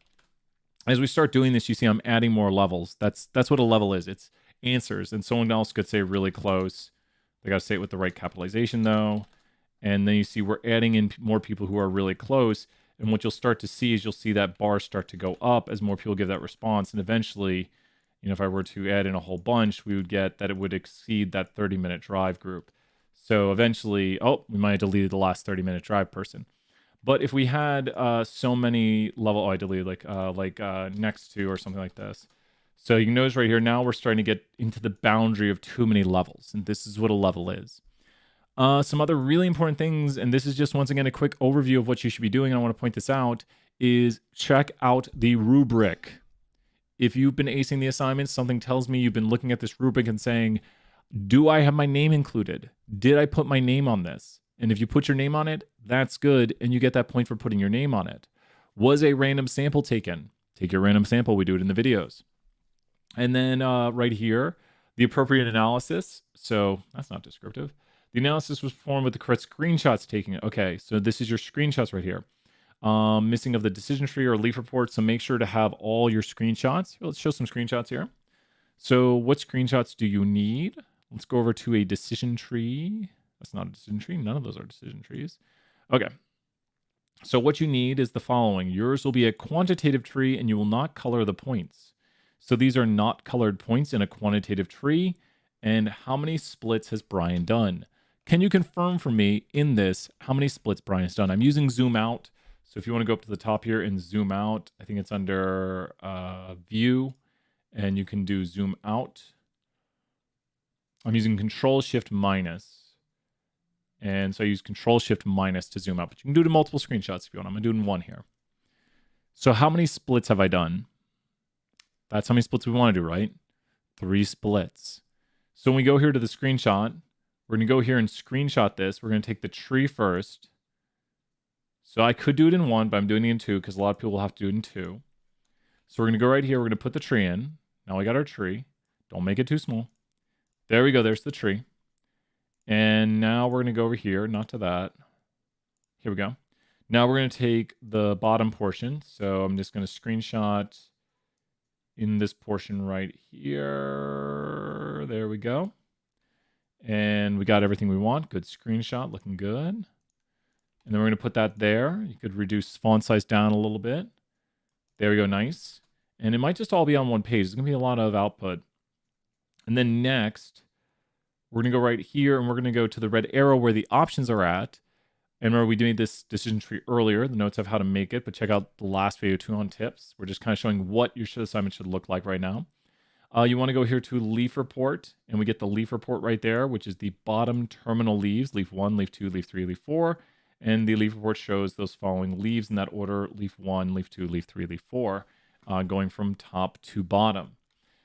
as we start doing this, you see I'm adding more levels. That's what a level is. It's answers. And someone else could say really close. They got to say it with the right capitalization, though. And then you see we're adding in more people who are really close. And what you'll start to see is you'll see that bar start to go up as more people give that response. And eventually, you know, if I were to add in a whole bunch, we would get that it would exceed that 30-minute drive group. So eventually, oh, we might have deleted the last 30-minute drive person. But if we had so many level, I deleted like next to or something like this. So you can notice right here, now we're starting to get into the boundary of too many levels. And this is what a level is. Some other really important things, and this is just once again a quick overview of what you should be doing, and I want to point this out, is check out the rubric. If you've been acing the assignments, something tells me you've been looking at this rubric and saying, do I have my name included? Did I put my name on this? And if you put your name on it, that's good, and you get that point for putting your name on it. Was a random sample taken? Take your random sample. We do it in the videos. And then right here, the appropriate analysis. So that's not descriptive. The analysis was performed with the correct screenshots taking it. Okay, so this is your screenshots right here. Missing of the decision tree or leaf report, so make sure to have all your screenshots. Let's show some screenshots here. So what screenshots do you need? Let's go over to a decision tree. That's not a decision tree. None of those are decision trees. Okay. So what you need is the following. Yours will be a quantitative tree, and you will not color the points. So these are not colored points in a quantitative tree. And how many splits has Brian done? Can you confirm for me in this how many splits Brian's done? I'm using zoom out. So if you want to go up to the top here and zoom out, I think it's under view, and you can do zoom out. I'm using Control Shift minus. And so I use Control-Shift-minus to zoom out. But you can do it in multiple screenshots if you want. I'm going to do it in one here. So how many splits have I done? That's how many splits we want to do, right? 3 splits. So when we go here to the screenshot, we're going to go here and screenshot this. We're going to take the tree first. So I could do it in 1, but I'm doing it in 2 because a lot of people will have to do it in 2. So we're going to go right here. We're going to put the tree in. Now we got our tree. Don't make it too small. There we go. There's the tree. And now we're going to go over here. Not to that. Here we go. Now we're going to take the bottom portion. So I'm just going to screenshot in this portion right here. There we go. And we got everything we want. Good screenshot. Looking good. And then we're going to put that there. You could reduce font size down a little bit. There we go. Nice. And it might just all be on one page. There's going to be a lot of output. And then next, we're going to go right here and we're going to go to the red arrow where the options are at. And remember, we did this decision tree earlier, the notes of how to make it, but check out the last video too on tips. We're just kind of showing what your assignment should look like right now. You want to go here to leaf report, and we get the leaf report right there, which is the bottom terminal leaves, leaf 1, leaf 2, leaf 3, leaf 4. And the leaf report shows those following leaves in that order, leaf 1, leaf 2, leaf 3, leaf 4, going from top to bottom.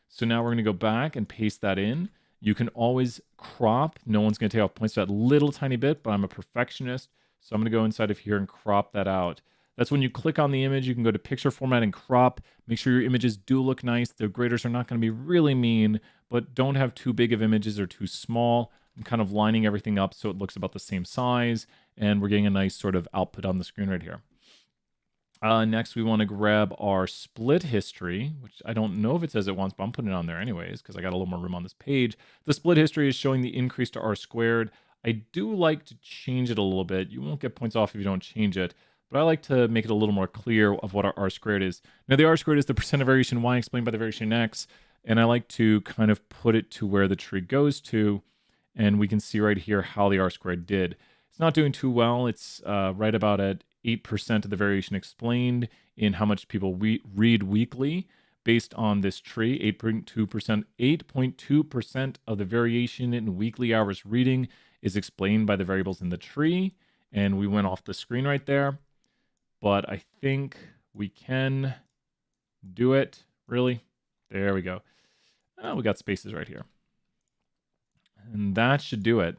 So now we're going to go back and paste that in. You can always crop. No one's going to take off points to that little tiny bit, but I'm a perfectionist. So I'm going to go inside of here and crop that out. That's when you click on the image, you can go to picture format and crop. Make sure your images do look nice. The graders are not going to be really mean, but don't have too big of images or too small. I'm kind of lining everything up so it looks about the same size, and we're getting a nice sort of output on the screen right here. Next, we want to grab our split history, which I don't know if it says it once, but I'm putting it on there anyways because I got a little more room on this page. The split history is showing the increase to r squared. I do like to change it a little bit. You won't get points off if you don't change it, but I like to make it a little more clear of what our r squared is. Now, the r squared is the percent of variation y explained by the variation x, and I like to kind of put it to where the tree goes to, and we can see right here how the r squared did. It's not doing too well. It's right about at 8% of the variation explained in how much people read weekly based on this tree. 8.2% of the variation in weekly hours reading is explained by the variables in the tree. And we went off the screen right there. But I think we can do it. Really? There we go. Oh, we got spaces right here. And that should do it.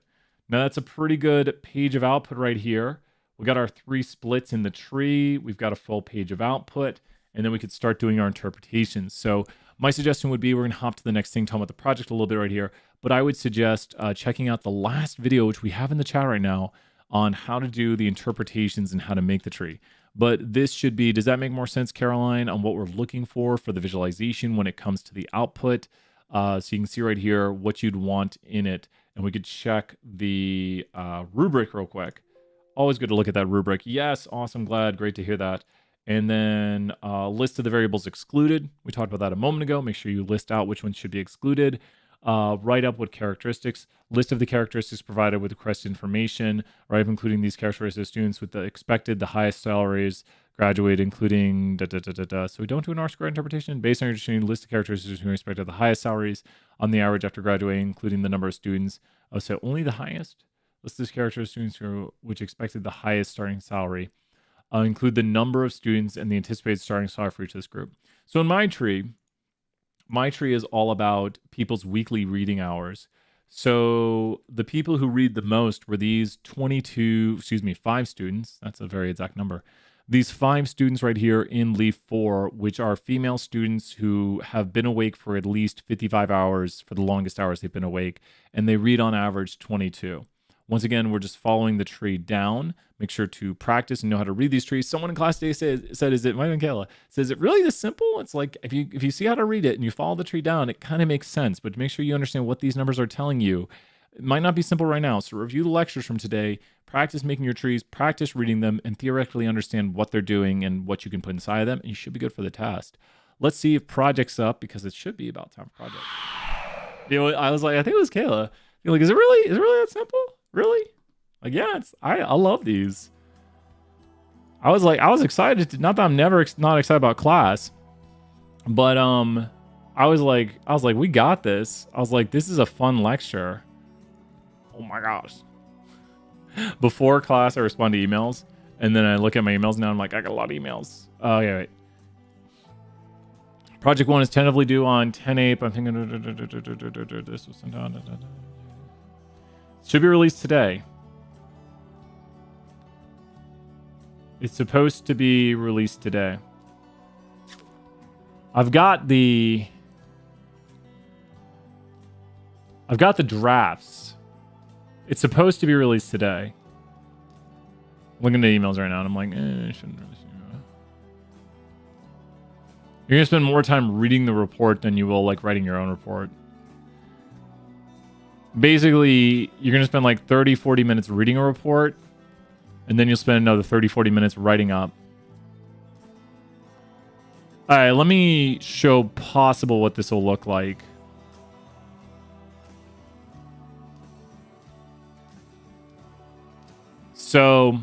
Now that's a pretty good page of output right here. We got our 3 splits in the tree. We've got a full page of output. And then we could start doing our interpretations. So my suggestion would be we're going to hop to the next thing, talking about the project a little bit right here. But I would suggest checking out the last video, which we have in the chat right now, on how to do the interpretations and how to make the tree. But this should be, does that make more sense, Caroline, on what we're looking for the visualization when it comes to the output? So you can see right here what you'd want in it. And we could check the rubric real quick. Always good to look at that rubric. Yes, awesome, glad, great to hear that. And then list of the variables excluded. We talked about that a moment ago. Make sure you list out which ones should be excluded. Write up what characteristics, list of the characteristics provided with requested information, write up including these characteristics students with the expected, the highest salaries, graduate including So we don't do an R-squared interpretation. Based on your understanding, list the characteristics who are expected the highest salaries on the average after graduating, including the number of students. Oh, so only the highest? List these characteristics students which expected the highest starting salary. Include the number of students and the anticipated starting salary for each of this group. So in my tree is all about people's weekly reading hours. So the people who read the most were these 5 students. That's a very exact number. These 5 students right here in leaf 4, which are female students who have been awake for at least 55 hours for the longest hours they've been awake, and they read on average 22. Once again, we're just following the tree down. Make sure to practice and know how to read these trees. Someone in class today said, "Is it?" My name Kayla says, "Is it really this simple?" It's like if you see how to read it and you follow the tree down, it kind of makes sense. But make sure you understand what these numbers are telling you. It might not be simple right now. So review the lectures from today. Practice making your trees. Practice reading them, and theoretically understand what they're doing and what you can put inside of them. And you should be good for the test. Let's see if project's up because it should be about time for project. I was like, I think it was Kayla. You're like, is it really that simple? Really? Like, yeah, I love these. I was excited not that I'm not excited about class, but I was like, we got this. I was like, this is a fun lecture. Oh my gosh. Before class, I respond to emails, and then I look at my emails now. I'm like, I got a lot of emails. Oh, yeah, wait. Project 1 is tentatively due on 10/8. I'm thinking this was sent out. Should be released today. It's supposed to be released today. I've got the drafts. It's supposed to be released today. Looking at the emails right now, and I'm like, I shouldn't really. You're gonna spend more time reading the report than you will like writing your own report. Basically, you're gonna spend like 30-40 minutes reading a report, and then you'll spend another 30-40 minutes writing up. All right, let me show possible what this will look like. So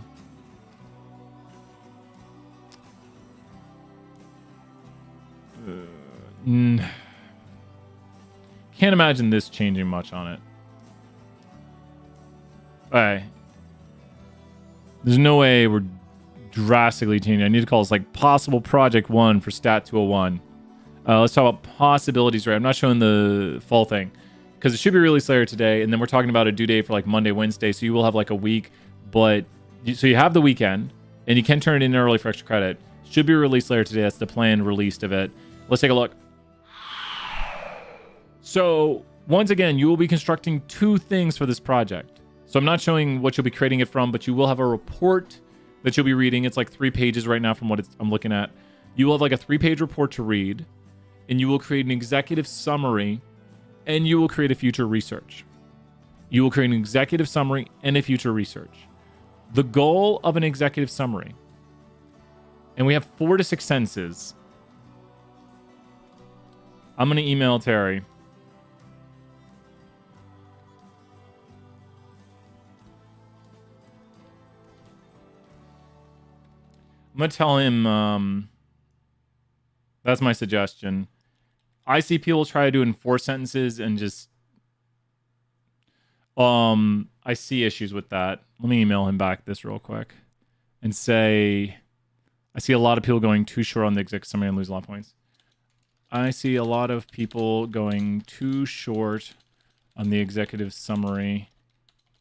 can't imagine this changing much on it. All right. There's no way we're drastically changing. I need to call this like possible project 1 for stat 201. Let's talk about possibilities, right? I'm not showing the full thing because it should be released later today. And then we're talking about a due date for like Monday, Wednesday. So you will have like a week, but so you have the weekend and you can turn it in early for extra credit. Should be released later today. That's the planned release of it. Let's take a look. So once again, you will be constructing 2 things for this project. So I'm not showing what you'll be creating it from, but you will have a report that you'll be reading. It's like 3 pages right now from what I'm looking at. You will have like a 3-page report to read, and you will create an executive summary, and you will create a future research. You will create an executive summary and a future research. The goal of an executive summary, and we have 4 to 6 sentences. I'm going to email Terry. I'm going to tell him, that's my suggestion. ICP will try to do it in 4 sentences and just, I see issues with that. Let me email him back this real quick and say, I see a lot of people going too short on the executive summary and lose a lot of points. I see a lot of people going too short on the executive summary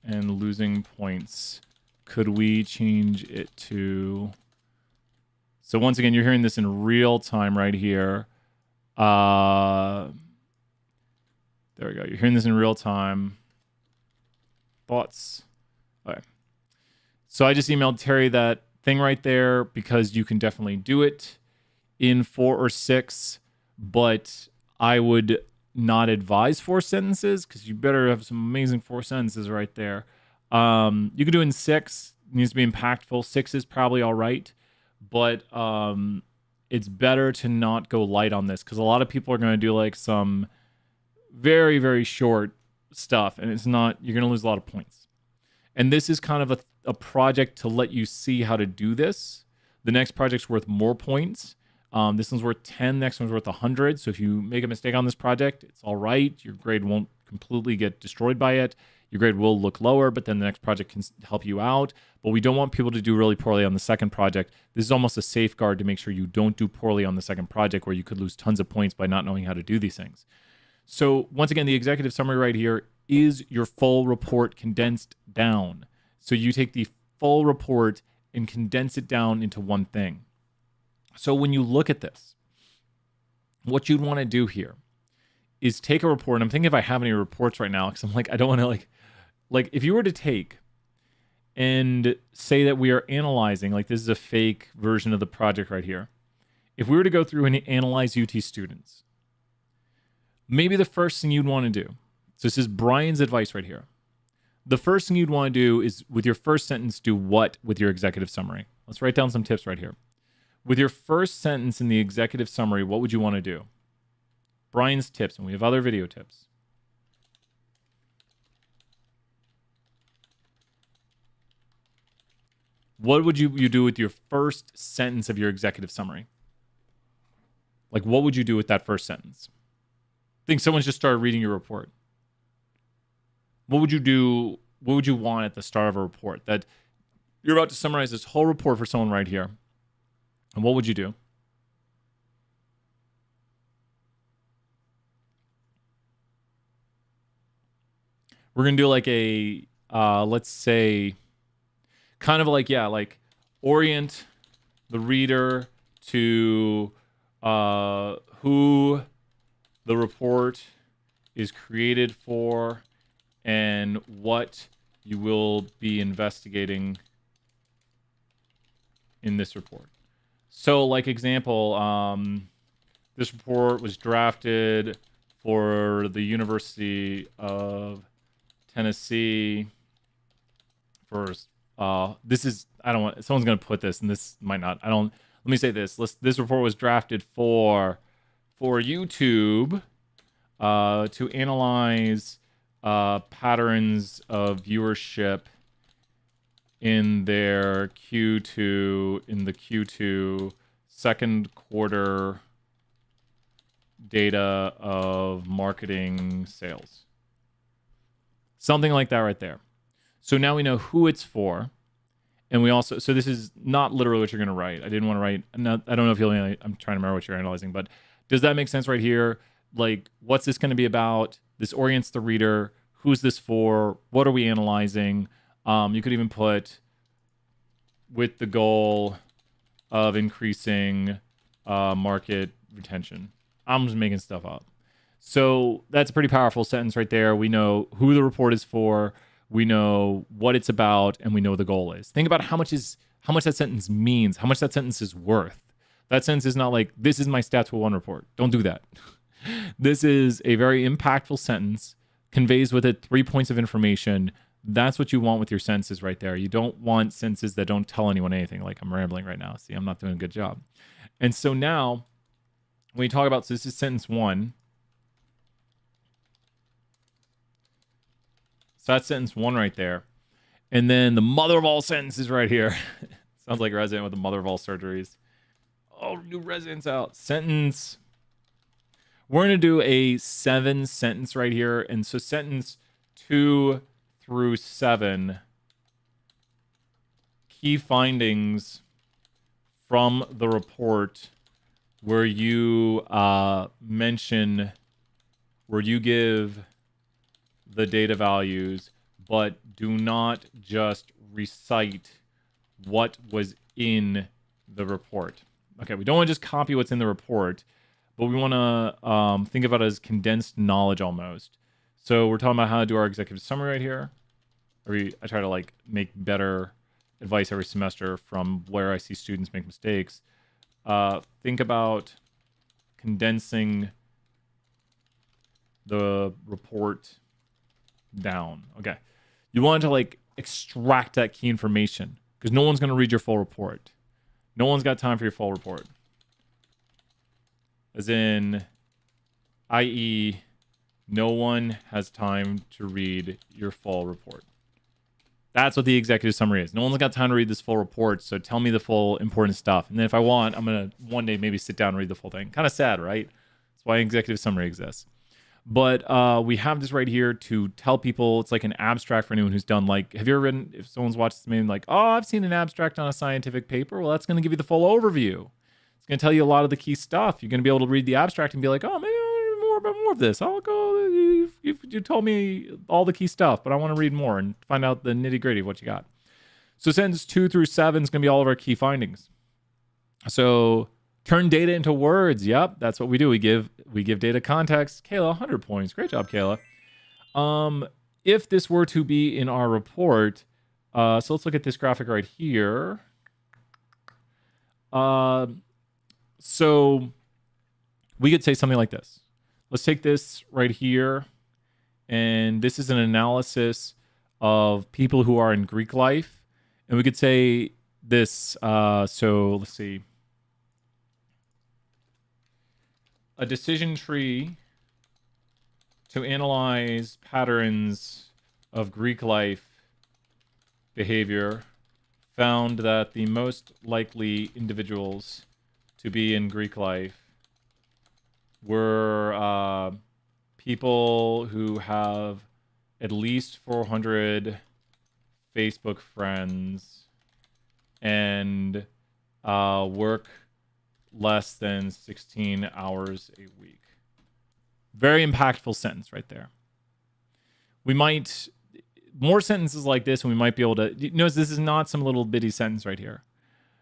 and losing points. Could we change it to... So once again, you're hearing this in real time right here. There we go. You're hearing this in real time. Thoughts? Okay. So I just emailed Terry that thing right there because you can definitely do it in 4 or 6, but I would not advise 4 sentences because you better have some amazing 4 sentences right there. You could do it in 6. It needs to be impactful. 6 is probably all right. But it's better to not go light on this because a lot of people are going to do like some very, very short stuff, and it's not, you're going to lose a lot of points. And this is kind of a project to let you see how to do this. The next project's worth more points. This one's worth 10, next one's worth 100. So if you make a mistake on this project, it's all right. Your grade won't completely get destroyed by it. Your grade will look lower, but then the next project can help you out. But we don't want people to do really poorly on the second project. This is almost a safeguard to make sure you don't do poorly on the second project where you could lose tons of points by not knowing how to do these things. So once again, the executive summary right here is your full report condensed down. So you take the full report and condense it down into one thing. So when you look at this, what you'd want to do here is take a report. And I'm thinking if I have any reports right now, because I'm like, I don't want to like if you were to take and say that we are analyzing, like this is a fake version of the project right here. If we were to go through and analyze UT students, maybe the first thing you'd want to do, so this is Brian's advice right here. The first thing you'd want to do is with your first sentence, do what with your executive summary? Let's write down some tips right here. With your first sentence in the executive summary, what would you want to do? Brian's tips, and we have other video tips. What would you do with your first sentence of your executive summary? Like, what would you do with that first sentence? I think someone's just started reading your report. What would you do what would you want at the start of a report? That you're about to summarize this whole report for someone right here. And what would you do? We're going to do like a, let's say, kind of like, yeah, like orient the reader to who the report is created for and what you will be investigating in this report. So, like example, this report was drafted for the University of Tennessee for this is, I don't want, someone's going to put this, and this might not, I don't, let me say this. This report was drafted for YouTube to analyze patterns of viewership in their Q2 second quarter data of marketing sales. Something like that right there. So now we know who it's for. And we also, so this is not literally what you're going to write. I didn't want to write, I don't know if you'll, I'm trying to remember what you're analyzing, but does that make sense right here? Like, what's this going to be about? This orients the reader. Who's this for? What are we analyzing? You could even put with the goal of increasing market retention. I'm just making stuff up. So that's a pretty powerful sentence right there. We know who the report is for. We know what it's about, and we know the goal is. Think about how much that sentence means, how much that sentence is worth. That sentence is not like, this is my Stats 101 report. Don't do that. This is a very impactful sentence, conveys with it 3 points of information. That's what you want with your sentences right there. You don't want sentences that don't tell anyone anything, like I'm rambling right now. See, I'm not doing a good job. And so now, when you talk about, so this is sentence 1. So that's sentence 1 right there. And then the mother of all sentences right here. Sounds like Resident with the mother of all surgeries. Oh, new Resident's out. Sentence. We're going to do a 7 sentence right here. And so sentence 2 through 7. Key findings from the report where you mention, where you give the data values, but do not just recite what was in the report. Okay, we don't want to just copy what's in the report, but we want to think about it as condensed knowledge almost. So we're talking about how to do our executive summary right here. I try to like make better advice every semester from where I see students make mistakes. Think about condensing the report down. Okay. You want to like extract that key information because no one's going to read your full report. No one's got time for your full report. As in, i.e., no one has time to read your full report. That's what the executive summary is. No one's got time to read this full report, so tell me the full important stuff. And then if I want, I'm going to one day maybe sit down and read the full thing. Kind of sad, right? That's why executive summary exists. But we have this right here to tell people. It's like an abstract for anyone who's done, like, have you ever written, if someone's watched this, maybe like, oh, I've seen an abstract on a scientific paper. Well, that's going to give you the full overview. It's going to tell you a lot of the key stuff. You're going to be able to read the abstract and be like, oh, maybe I want to read more of this. I'll go, you told me all the key stuff, but I want to read more and find out the nitty gritty of what you got. So sentence 2 through 7 is going to be all of our key findings. So turn data into words. Yep, that's what we do. We give data context. Kayla, 100 points. Great job, Kayla. If this were to be in our report, so let's look at this graphic right here. So we could say something like this. Let's take this right here, and this is an analysis of people who are in Greek life, and we could say this. So let's see. A decision tree to analyze patterns of Greek life behavior found that the most likely individuals to be in Greek life were people who have at least 400 Facebook friends and work less than 16 hours a week. Very impactful sentence right there. We might, more sentences like this, and we might be able to, notice this is not some little bitty sentence right here.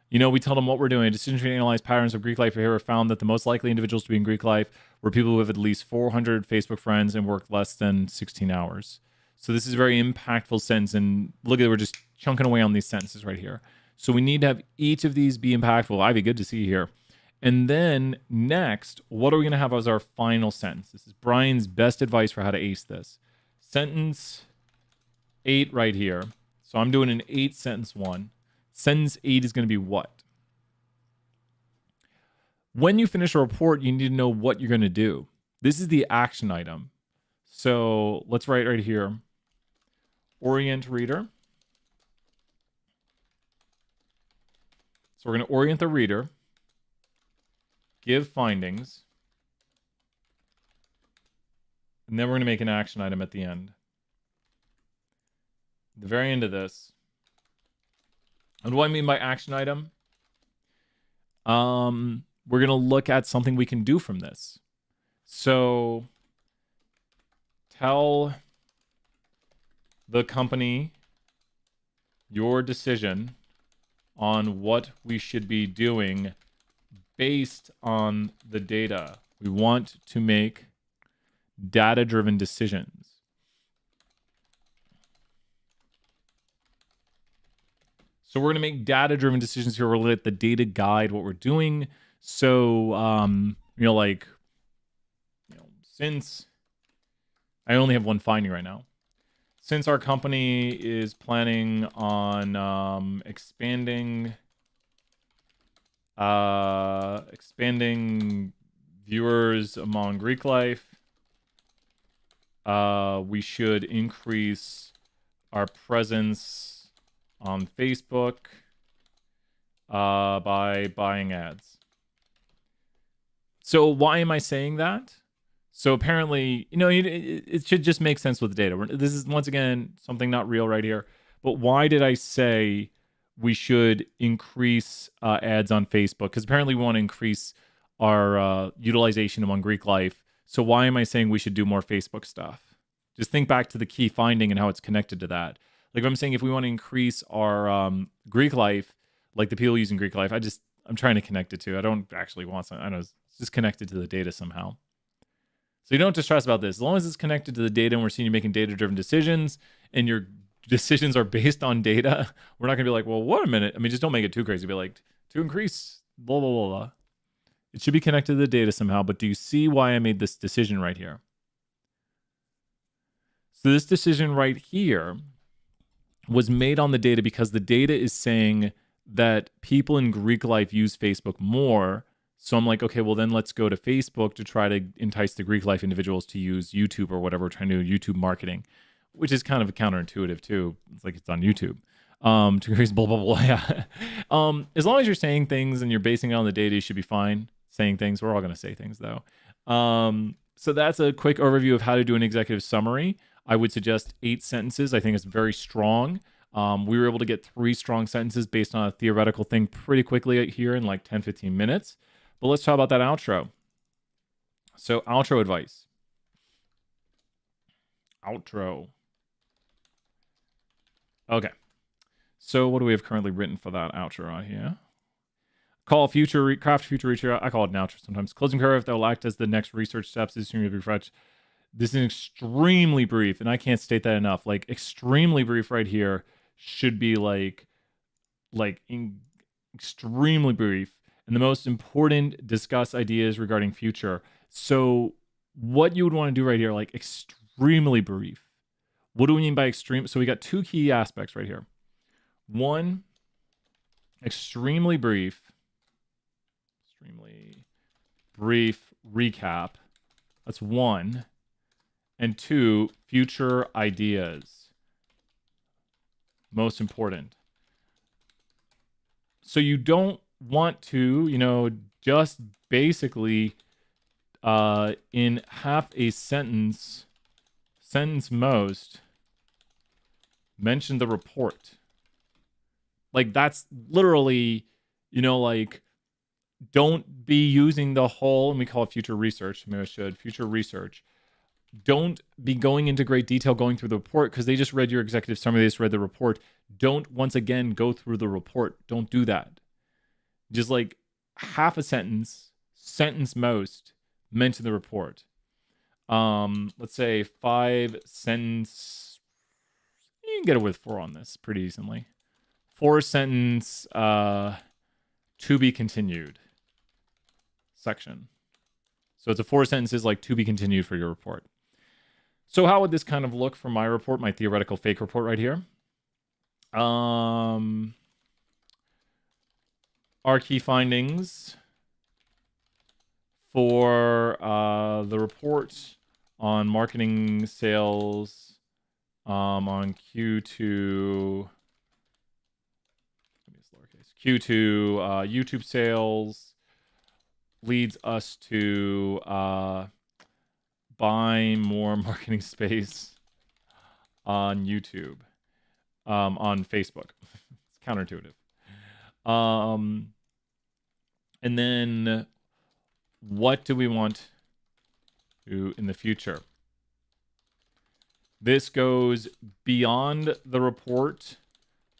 You know, we tell them what we're doing. A decision tree analyzed patterns of Greek life here found that the most likely individuals to be in Greek life were people who have at least 400 Facebook friends and work less than 16 hours. So this is a very impactful sentence. And look at it, we're just chunking away on these sentences right here. So we need to have each of these be impactful. Ivy, good to see you here. And then next, what are we going to have as our final sentence? This is Brian's best advice for how to ace this. Sentence 8 right here. So I'm doing an 8 sentence 1. Sentence 8 is going to be what? When you finish a report, you need to know what you're going to do. This is the action item. So let's write right here. Orient reader. So we're going to orient the reader. Give findings. And then we're going to make an action item at the end. At the very end of this. And what do I mean by action item? We're going to look at something we can do from this. So tell the company your decision on what we should be doing based on the data. We want to make data-driven decisions. So we're going to make data-driven decisions here. We're going to let the data guide what we're doing. So, since I only have one finding right now, since our company is planning on expanding viewers among Greek life, we should increase our presence on Facebook by buying ads. So why am I saying that? So apparently, it should just make sense with the data. This is, once again, something not real right here. But why did I say we should increase ads on Facebook? Because apparently we want to increase our utilization among Greek life. So why am I saying we should do more Facebook stuff? Just think back to the key finding and how it's connected to that. Like I'm saying, if we want to increase our Greek life, like the people using Greek life, I'm trying to connect it to. I don't actually want some. I know it's just connected to the data somehow. So you don't have to stress about this. As long as it's connected to the data and we're seeing you making data-driven decisions and your decisions are based on data, we're not going to be like, well, wait a minute. I mean, just don't make it too crazy. Be like, to increase, blah, blah, blah, blah. It should be connected to the data somehow, but do you see why I made this decision right here? So this decision right here was made on the data because the data is saying that people in Greek life use Facebook more. So I'm like, okay, well then let's go to Facebook to try to entice the Greek life individuals to use YouTube or whatever, we're trying to do YouTube marketing, which is kind of counterintuitive too. It's like it's on YouTube. To increase blah, blah, blah. Yeah. As long as you're saying things and you're basing it on the data, you should be fine saying things. We're all going to say things though. So that's a quick overview of how to do an executive summary. I would suggest 8 sentences. I think it's very strong. We were able to get 3 strong sentences based on a theoretical thing pretty quickly here in like 10, 15 minutes. But let's talk about that outro. So outro advice. Outro. Okay. So what do we have currently written for that outro right here? Craft future research. I call it an outro sometimes. Closing paragraph that will act as the next research steps. This is refresh. This is extremely brief, and I can't state that enough. Like extremely brief right here should be extremely brief. And the most important, discuss ideas regarding future. So what you would want to do right here, like extremely brief. What do we mean by extreme? So we got 2 key aspects right here. 1, extremely brief recap. That's 1. And 2, future ideas. Most important. So you don't want to, just basically in half a sentence most, mention the report. Like, that's literally, you know, like, don't be using the whole, and we call it future research. Maybe I should, future research. Don't be going into great detail going through the report because they just read your executive summary. They just read the report. Don't once again go through the report. Don't do that. Just like half a sentence, sentence most, mention the report. Let's say 5 sentence. You can get away with 4 on this pretty easily. 4 sentence, to be continued section. So it's a 4 sentences like to be continued for your report. So how would this kind of look for my report, my theoretical fake report right here? Our key findings for the report on marketing sales on Q2, Q2 YouTube sales leads us to buy more marketing space on YouTube, on Facebook. It's counterintuitive. And then what do we want to in the future? This goes beyond the report,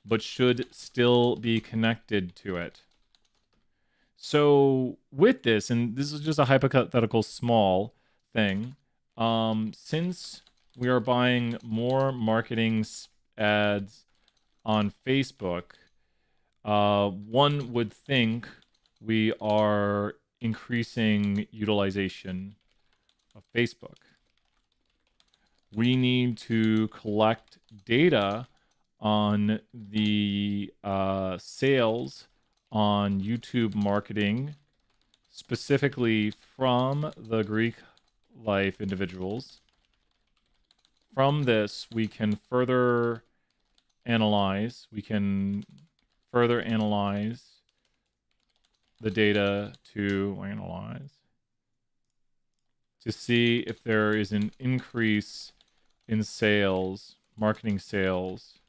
but should still be connected to it. So with this, and this is just a hypothetical small thing, since we are buying more marketing ads on Facebook, one would think we are increasing utilization of Facebook. We need to collect data on the sales on YouTube marketing, specifically from the Greek life individuals. From this, we can further analyze. We can further analyze the data to see if there is an increase in sales, marketing sales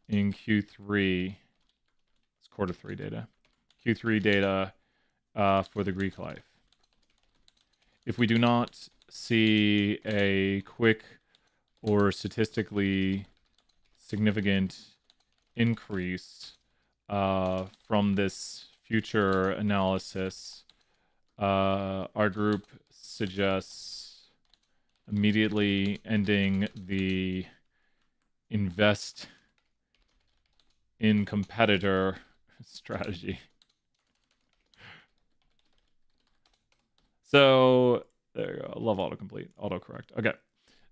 in Q3. It's quarter 3 data. Q3 data for the Greek life. If we do not see a quick or statistically significant increase from this future analysis, our group suggests immediately ending the invest in competitor strategy. So there you go. I love autocomplete, autocorrect. Okay.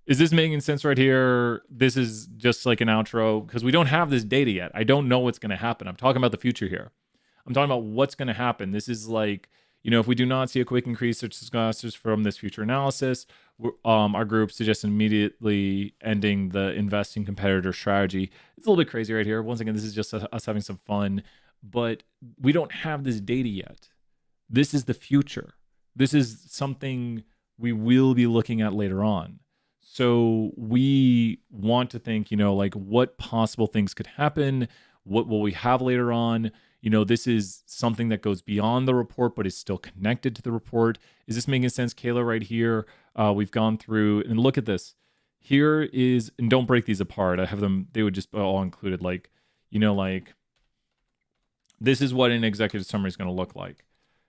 Is this making sense right here? This is just like an outro because we don't have this data yet. I don't know what's going to happen. I'm talking about the future here. I'm talking about what's going to happen. This is like, you know, if we do not see a quick increase from this future analysis, our group suggests immediately ending the investing competitor strategy. It's a little bit crazy right here. Once again, this is just us having some fun, but we don't have this data yet. This is the future. This is something we will be looking at later on. So we want to think, you know, like what possible things could happen? What will we have later on? You know, this is something that goes beyond the report, but is still connected to the report. Is this making sense, Kayla, right here? We've gone through, and look at this. Here is, and don't break these apart. I have them, they would just all included, like, you know, like, this is what an executive summary is going to look like.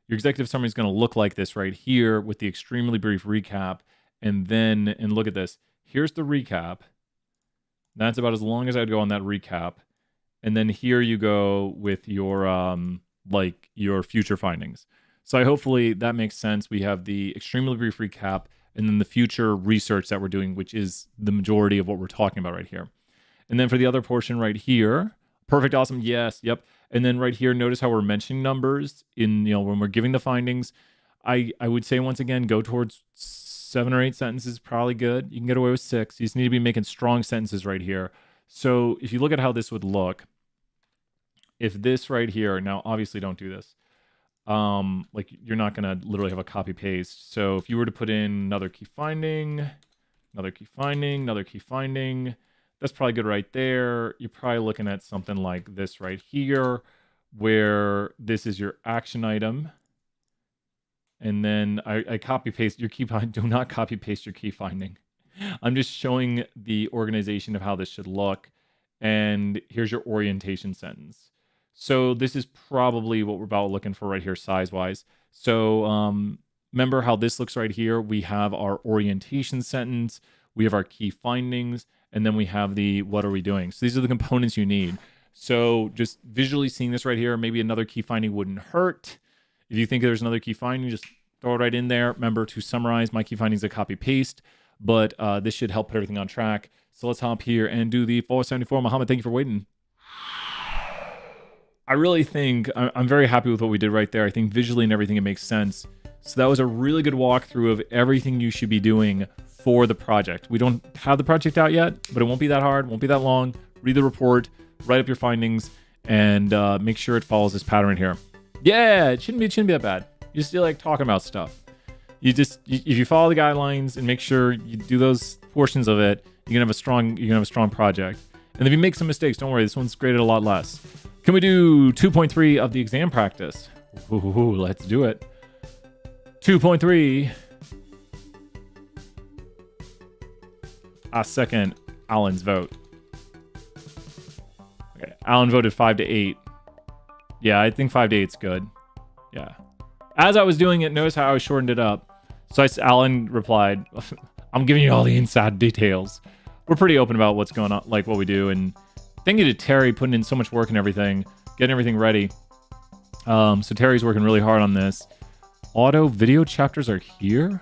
Your executive summary is going to look like this right here with the extremely brief recap. And then, and look at this. Here's the recap. That's about as long as I'd go on that recap. And then here you go with your like your future findings. So hopefully that makes sense. We have the extremely brief recap and then the future research that we're doing, which is the majority of what we're talking about right here. And then for the other portion right here, perfect, awesome, yes, yep. And then right here, notice how we're mentioning numbers in, you know, when we're giving the findings. I would say once again, go towards 7 or 8 sentences, probably good. You can get away with 6. You just need to be making strong sentences right here. So if you look at how this would look, if this right here, now obviously don't do this. Like you're not gonna literally have a copy paste. So if you were to put in another key finding, another key finding, another key finding, That's probably good right there. You're probably looking at something like this right here, where this is your action item. And then I copy paste your key find. Do not copy paste your key finding. I'm just showing the organization of how this should look. And here's your orientation sentence. So this is probably what we're about looking for right here size-wise. So remember how this looks right here? We have our orientation sentence, we have our key findings, and then we have the what are we doing? So these are the components you need. So just visually seeing this right here, maybe another key finding wouldn't hurt. If you think there's another key finding, just throw it right in there. Remember to summarize my key findings a copy paste, but this should help put everything on track. So let's hop here and do the 474. Muhammad, thank you for waiting. I really think I'm very happy with what we did right there. I think visually and everything, it makes sense. So that was a really good walkthrough of everything you should be doing for the project. We don't have the project out yet, but it won't be that hard, won't be that long. Read the report, write up your findings, and make sure it follows this pattern here. Yeah, it shouldn't be that bad. You just feel like talking about stuff. If you follow the guidelines and make sure you do those portions of it, you're gonna have a strong project. And if you make some mistakes, don't worry, this one's graded a lot less. Can we do 2.3 of the exam practice? Ooh, let's do it. 2.3. I second Alan's vote. Okay, Alan voted 5 to 8. Yeah, I think 5 to 8's good. Yeah. As I was doing it, notice how I shortened it up. So Alan replied, I'm giving you all the inside details. We're pretty open about what's going on, like what we do. And thank you to Terry putting in so much work and everything, getting everything ready. So Terry's working really hard on this. Auto video chapters are here?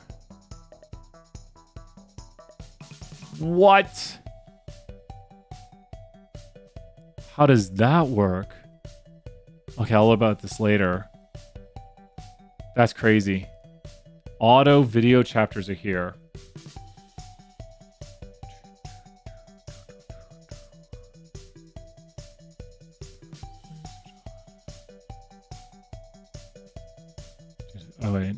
What? How does that work? Okay, I'll look about this later. That's crazy. Auto video chapters are here. Oh, wait.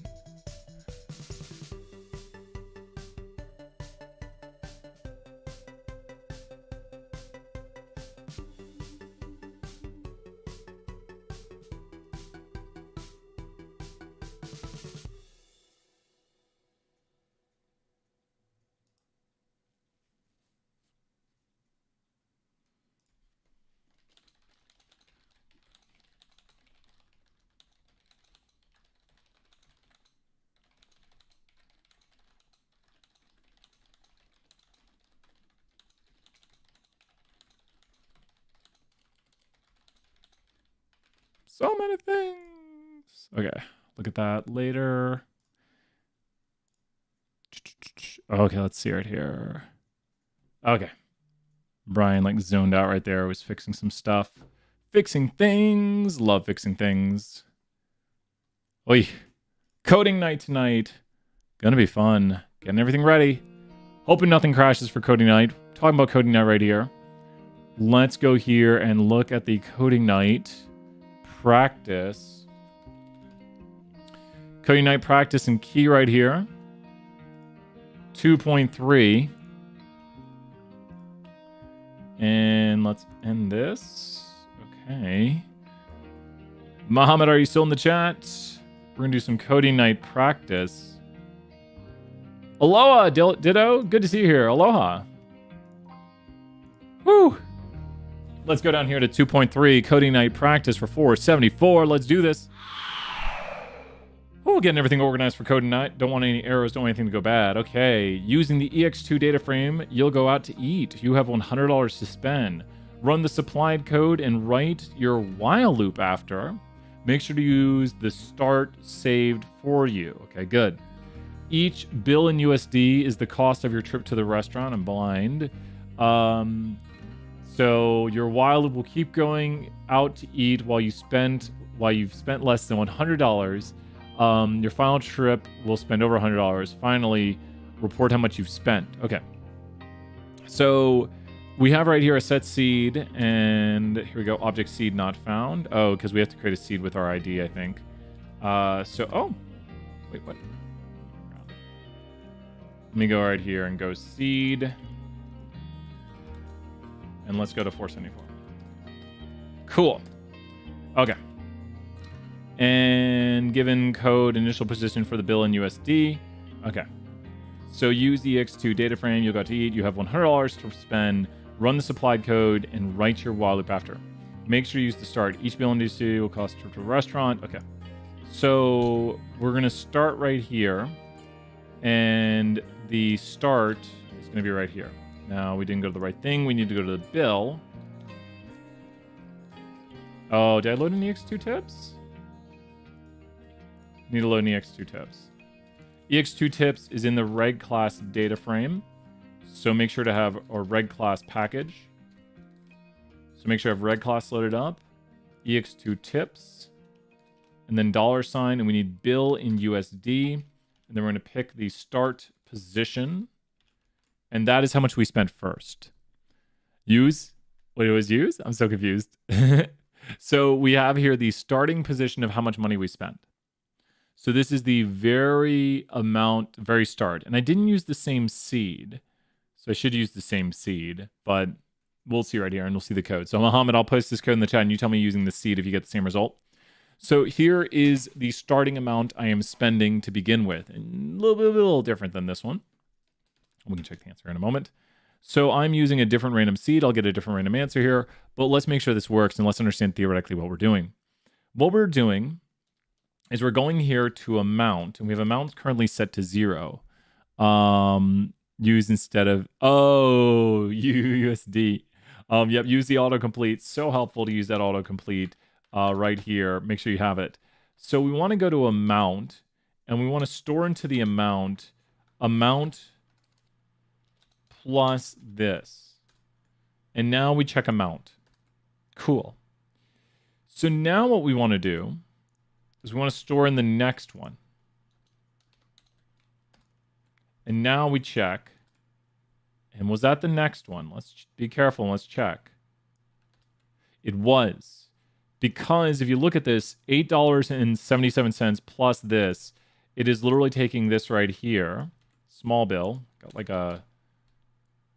So many things. Okay, look at that later. Okay, let's see right here. Okay. Brian like zoned out right there, was fixing some stuff. Fixing things. Love fixing things. Oi. Coding night tonight. Gonna be fun. Getting everything ready. Hoping nothing crashes for coding night. Talking about coding night right here. Let's go here and look at the coding night practice. Coding night practice and key right here. 2.3. And let's end this. Okay. Mohammed, are you still in the chat? We're going to do some coding night practice. Aloha, Ditto. Good to see you here. Aloha. Woo. Let's go down here to 2.3, coding night practice for 474. Let's do this. Oh, getting everything organized for coding night. Don't want any errors, don't want anything to go bad. Okay, using the EX2 data frame, you'll go out to eat. You have $100 to spend. Run the supplied code and write your while loop after. Make sure to use the start saved for you. Okay, good. Each bill in USD is the cost of your trip to the restaurant. I'm blind. So your while loop will keep going out to eat while you've spent less than $100. Your final trip will spend over $100. Finally, report how much you've spent. Okay. So we have right here a set seed, and here we go. Object seed not found. Oh, because we have to create a seed with our ID, I think. Oh, wait, what? Let me go right here and go seed. And let's go to 474. Cool. Okay. And given code initial position for the bill in USD. Okay. So use the EX2 data frame. You'll go to eat. You have $100 to spend. Run the supplied code and write your while loop after. Make sure you use the start. Each bill in DC will cost to a restaurant. Okay. So we're going to start right here. And the start is going to be right here. Now, we didn't go to the right thing. We need to go to the bill. Oh, did I load in EX2 tips? Need to load in EX2 tips. EX2 tips is in the reg class data frame. So make sure to have a reg class package. So make sure I have reg class loaded up. EX2 tips. And then $, and we need bill in USD. And then we're going to pick the start position. And that is how much we spent first. Use? Wait, it was use? I'm so confused. So we have here the starting position of how much money we spent. So this is the very start. And I didn't use the same seed. So I should use the same seed, but we'll see right here and we'll see the code. So Mohammed, I'll post this code in the chat and you tell me using the seed if you get the same result. So here is the starting amount I am spending to begin with. And a little different than this one. We can check the answer in a moment. So I'm using a different random seed. I'll get a different random answer here, but let's make sure this works and let's understand theoretically what we're doing. What we're doing is we're going here to amount, and we have amount currently set to 0. Use instead of, USD. Yep, use the autocomplete. So helpful to use that autocomplete right here. Make sure you have it. So we want to go to amount, and we want to store into the amount plus this. And now we check amount. Cool. So now what we want to do is we want to store in the next one. And now we check. And was that the next one? Let's be careful and let's check. It was. Because if you look at this, $8.77 plus this, it is literally taking this right here. Small bill. Got like a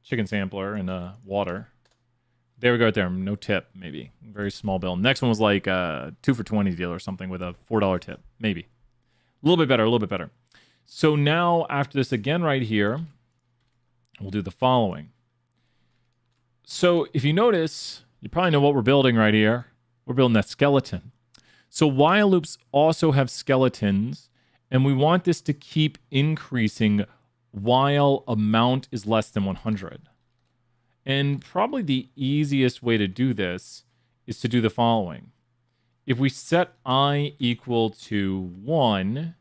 chicken sampler and water. There we go right there. No tip, maybe. Very small bill. Next one was like a 2 for $20 deal or something with a $4 tip. Maybe. A little bit better. So now after this again right here, we'll do the following. So if you notice, you probably know what we're building right here. We're building that skeleton. So while loops also have skeletons, and we want this to keep increasing while amount is less than 100. And probably the easiest way to do this is to do the following. If we set I equal to 1,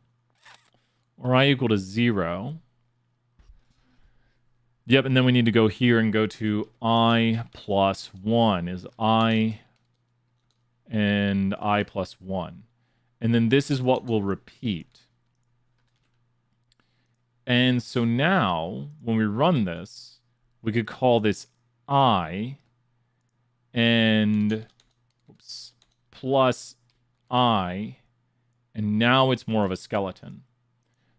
or I equal to 0, yep, and then we need to go here and go to I plus 1 is I and I plus 1. And then this is what we'll repeat. And so now, when we run this, we could call this I and plus I, and now it's more of a skeleton.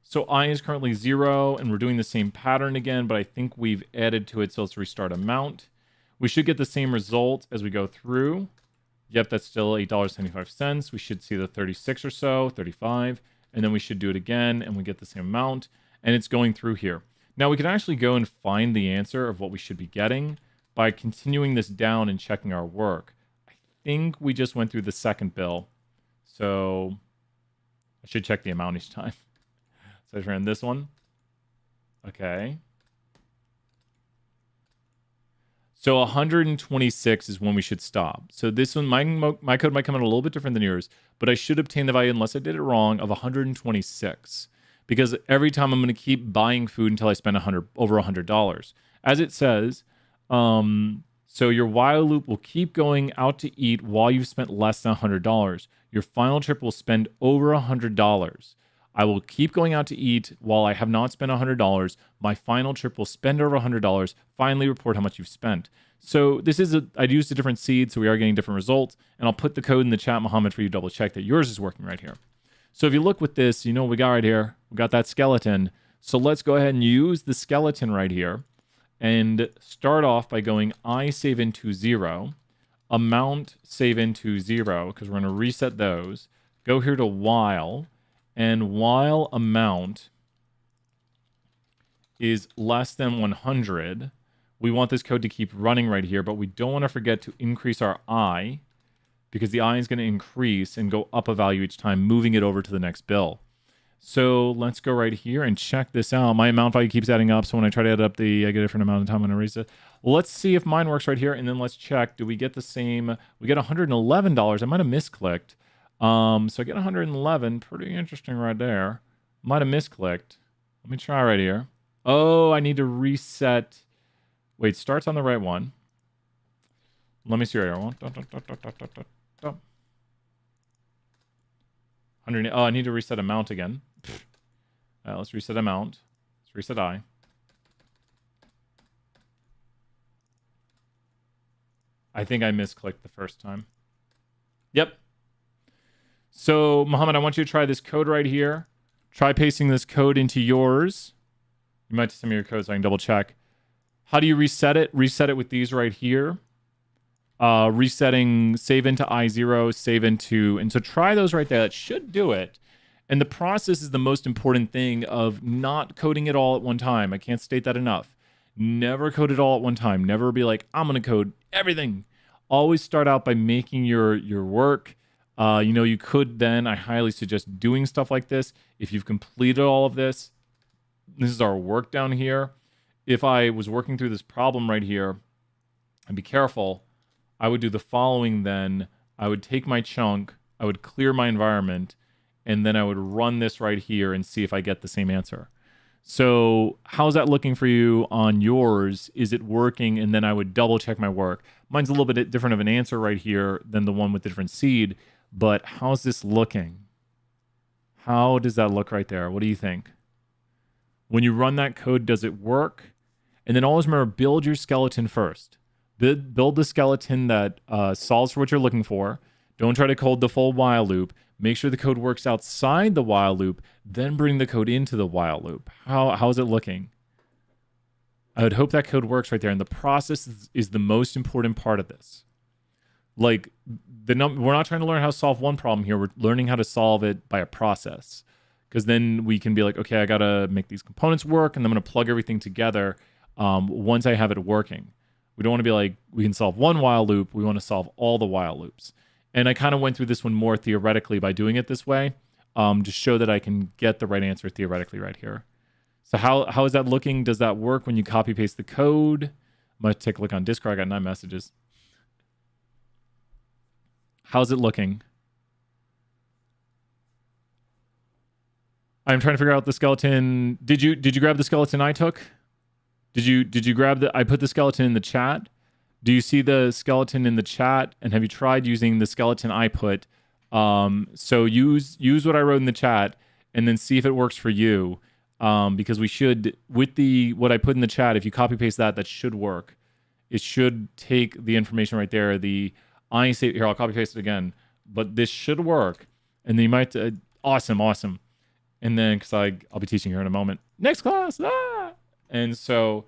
So I is currently 0, and we're doing the same pattern again, but I think we've added to it, so let's restart amount. We should get the same result as we go through. Yep, that's still $8.75. We should see the 36 or so, 35, and then we should do it again, and we get the same amount. And it's going through here. Now we can actually go and find the answer of what we should be getting by continuing this down and checking our work. I think we just went through the second bill. So I should check the amount each time. So I ran this one. Okay. So 126 is when we should stop. So this one, my code might come out a little bit different than yours, but I should obtain the value, unless I did it wrong, of 126. Because every time I'm going to keep buying food until I spend over $100. As it says, so your while loop will keep going out to eat while you've spent less than $100. Your final trip will spend over $100. I will keep going out to eat while I have not spent $100. My final trip will spend over $100. Finally, report how much you've spent. So this is I used a different seed, so we are getting different results. And I'll put the code in the chat, Mohammed, for you to double check that yours is working right here. So if you look with this, you know what we got right here. We got that skeleton. So let's go ahead and use the skeleton right here. and start off by going I save into 0, amount save into 0, because we're going to reset those. Go here to while, and while amount is less than 100, we want this code to keep running right here, but we don't want to forget to increase our I, because the I is going to increase and go up a value each time, moving it over to the next bill. So let's go right here and check this out. My amount value keeps adding up, so when I try to add up I get a different amount of time when I reset. Let's see if mine works right here, and then let's check. Do we get the same? We get $111. I might have misclicked. So I get 111. Pretty interesting right there. Might have misclicked. Let me try right here. Oh, I need to reset. Wait, starts on the right one. Let me see right here. Oh, I need to reset amount again. Let's reset amount. Let's reset I. I think I misclicked the first time. Yep. So, Mohammed, I want you to try this code right here. Try pasting this code into yours. You might send me your code so I can double check. How do you reset it? Reset it with these right here. Resetting save into I0, save into, and so try those right there. That should do it. And the process is the most important thing of not coding it all at one time. I can't state that enough. Never code it all at one time. Never be like, I'm going to code everything. Always start out by making your work. You could then, I highly suggest doing stuff like this. If you've completed all of this, this is our work down here. If I was working through this problem right here, and be careful, I would do the following then. I would take my chunk, I would clear my environment, and then I would run this right here and see if I get the same answer. So how's that looking for you on yours? Is it working? And then I would double check my work. Mine's a little bit different of an answer right here than the one with the different seed, but how's this looking? How does that look right there? What do you think? When you run that code, does it work? And then always remember, build your skeleton first. Build the skeleton that solves for what you're looking for. Don't try to code the full while loop. Make sure the code works outside the while loop, then bring the code into the while loop. How's it looking? I would hope that code works right there. And the process is the most important part of this. Like, we're not trying to learn how to solve one problem here. We're learning how to solve it by a process. Because then we can be like, okay, I got to make these components work, and I'm going to plug everything together once I have it working. We don't want to be like, we can solve one while loop. We want to solve all the while loops. And I kind of went through this one more theoretically by doing it this way, to show that I can get the right answer theoretically right here. So how is that looking? Does that work when you copy paste the code? I'm going to take a look on Discord. I got 9 messages. How's it looking? I'm trying to figure out the skeleton. Did you grab the skeleton I took? Did you grab I put the skeleton in the chat? Do you see the skeleton in the chat? And have you tried using the skeleton I put? So use what I wrote in the chat and then see if it works for you. Because we should, with what I put in the chat, if you copy paste that should work. It should take the information right there. The I say here, I'll copy paste it again, but this should work. And then you might, awesome. And then, because I'll be teaching here in a moment. Next class, And so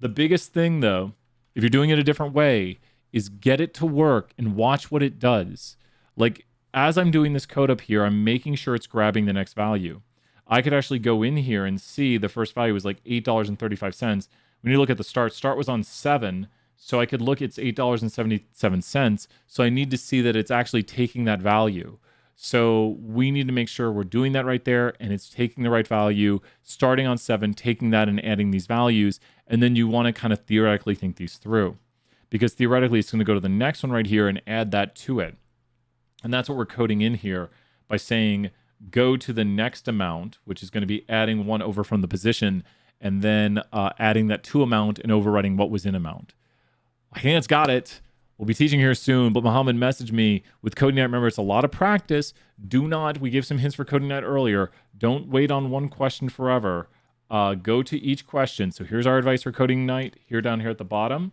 the biggest thing though, if you're doing it a different way, is get it to work and watch what it does. Like, as I'm doing this code up here, I'm making sure it's grabbing the next value. I could actually go in here and see the first value was like $8.35. When you look at the start was on 7. So I could look, it's $8.77. So I need to see that it's actually taking that value. So we need to make sure we're doing that right there and it's taking the right value, starting on 7, taking that and adding these values. And then you want to kind of theoretically think these through, because theoretically it's going to go to the next one right here and add that to it. And that's what we're coding in here by saying go to the next amount, which is going to be adding 1 over from the position, and then adding that to amount and overwriting what was in amount. I think that's got it. We'll be teaching here soon, but Mohammed messaged me with Coding Night. Remember, it's a lot of practice. We gave some hints for Coding Night earlier. Don't wait on one question forever. Go to each question. So here's our advice for Coding Night down here at the bottom.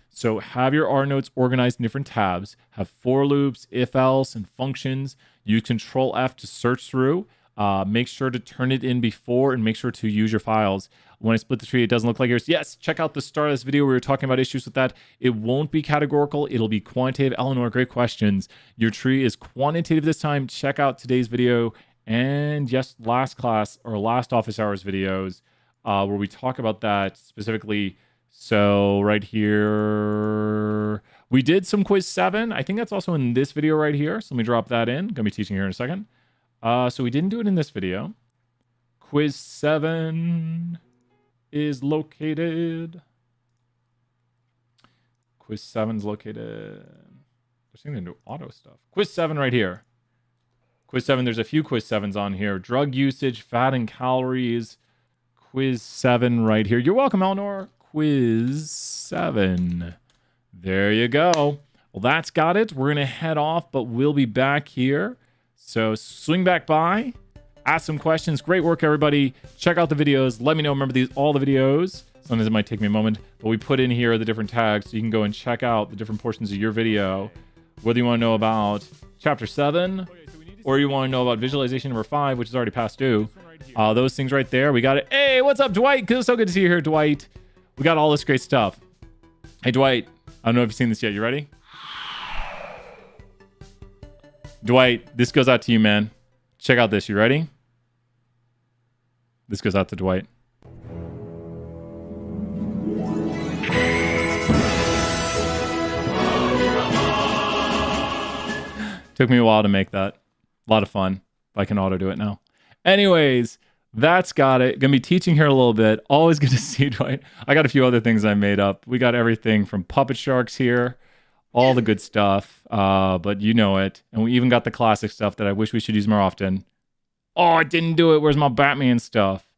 So have your R notes organized in different tabs. Have for loops, if else, and functions. Use Control F to search through. Make sure to turn it in before and make sure to use your files. When I split the tree, it doesn't look like yours. Yes, check out the start of this video. We were talking about issues with that. It won't be categorical. It'll be quantitative. Eleanor, great questions. Your tree is quantitative this time. Check out today's video and yes, last class or last office hours videos where we talk about that specifically. So right here, we did some quiz 7. I think that's also in this video right here. So let me drop that in. Gonna be teaching here in a second. So we didn't do it in this video. Quiz 7 is located. Quiz 7 is located. They're saying they do auto stuff. Quiz 7 right here. Quiz 7, there's a few quiz 7s on here. Drug usage, fat and calories. Quiz 7 right here. You're welcome, Eleanor. Quiz 7. There you go. Well, that's got it. We're going to head off, but we'll be back here. So swing back by. Ask some questions. Great work, everybody. Check out the videos. Let me know. Remember all the videos. Sometimes it might take me a moment, but we put in here the different tags so you can go and check out the different portions of your video. Whether you want to know about chapter 7 or you want to know about visualization number 5, which is already past due. Those things right there. We got it. Hey, what's up, Dwight? So good to see you here, Dwight. We got all this great stuff. Hey, Dwight. I don't know if you've seen this yet. You ready? Dwight, this goes out to you, man. Check out this. You ready? This goes out to Dwight. Took me a while to make that. A lot of fun. I can auto do it now. Anyways, that's got it. Gonna be teaching here a little bit. Always good to see you, Dwight. I got a few other things I made up. We got everything from puppet sharks here. All the good stuff. But you know it. And we even got the classic stuff that I wish we should use more often. Oh, I didn't do it. Where's my Batman stuff?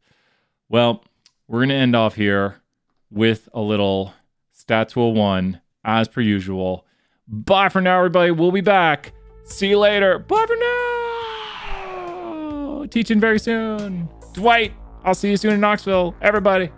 Well, we're going to end off here with a little Stats 101 as per usual. Bye for now, everybody. We'll be back. See you later. Bye for now. Teaching very soon. Dwight, I'll see you soon in Knoxville. Everybody.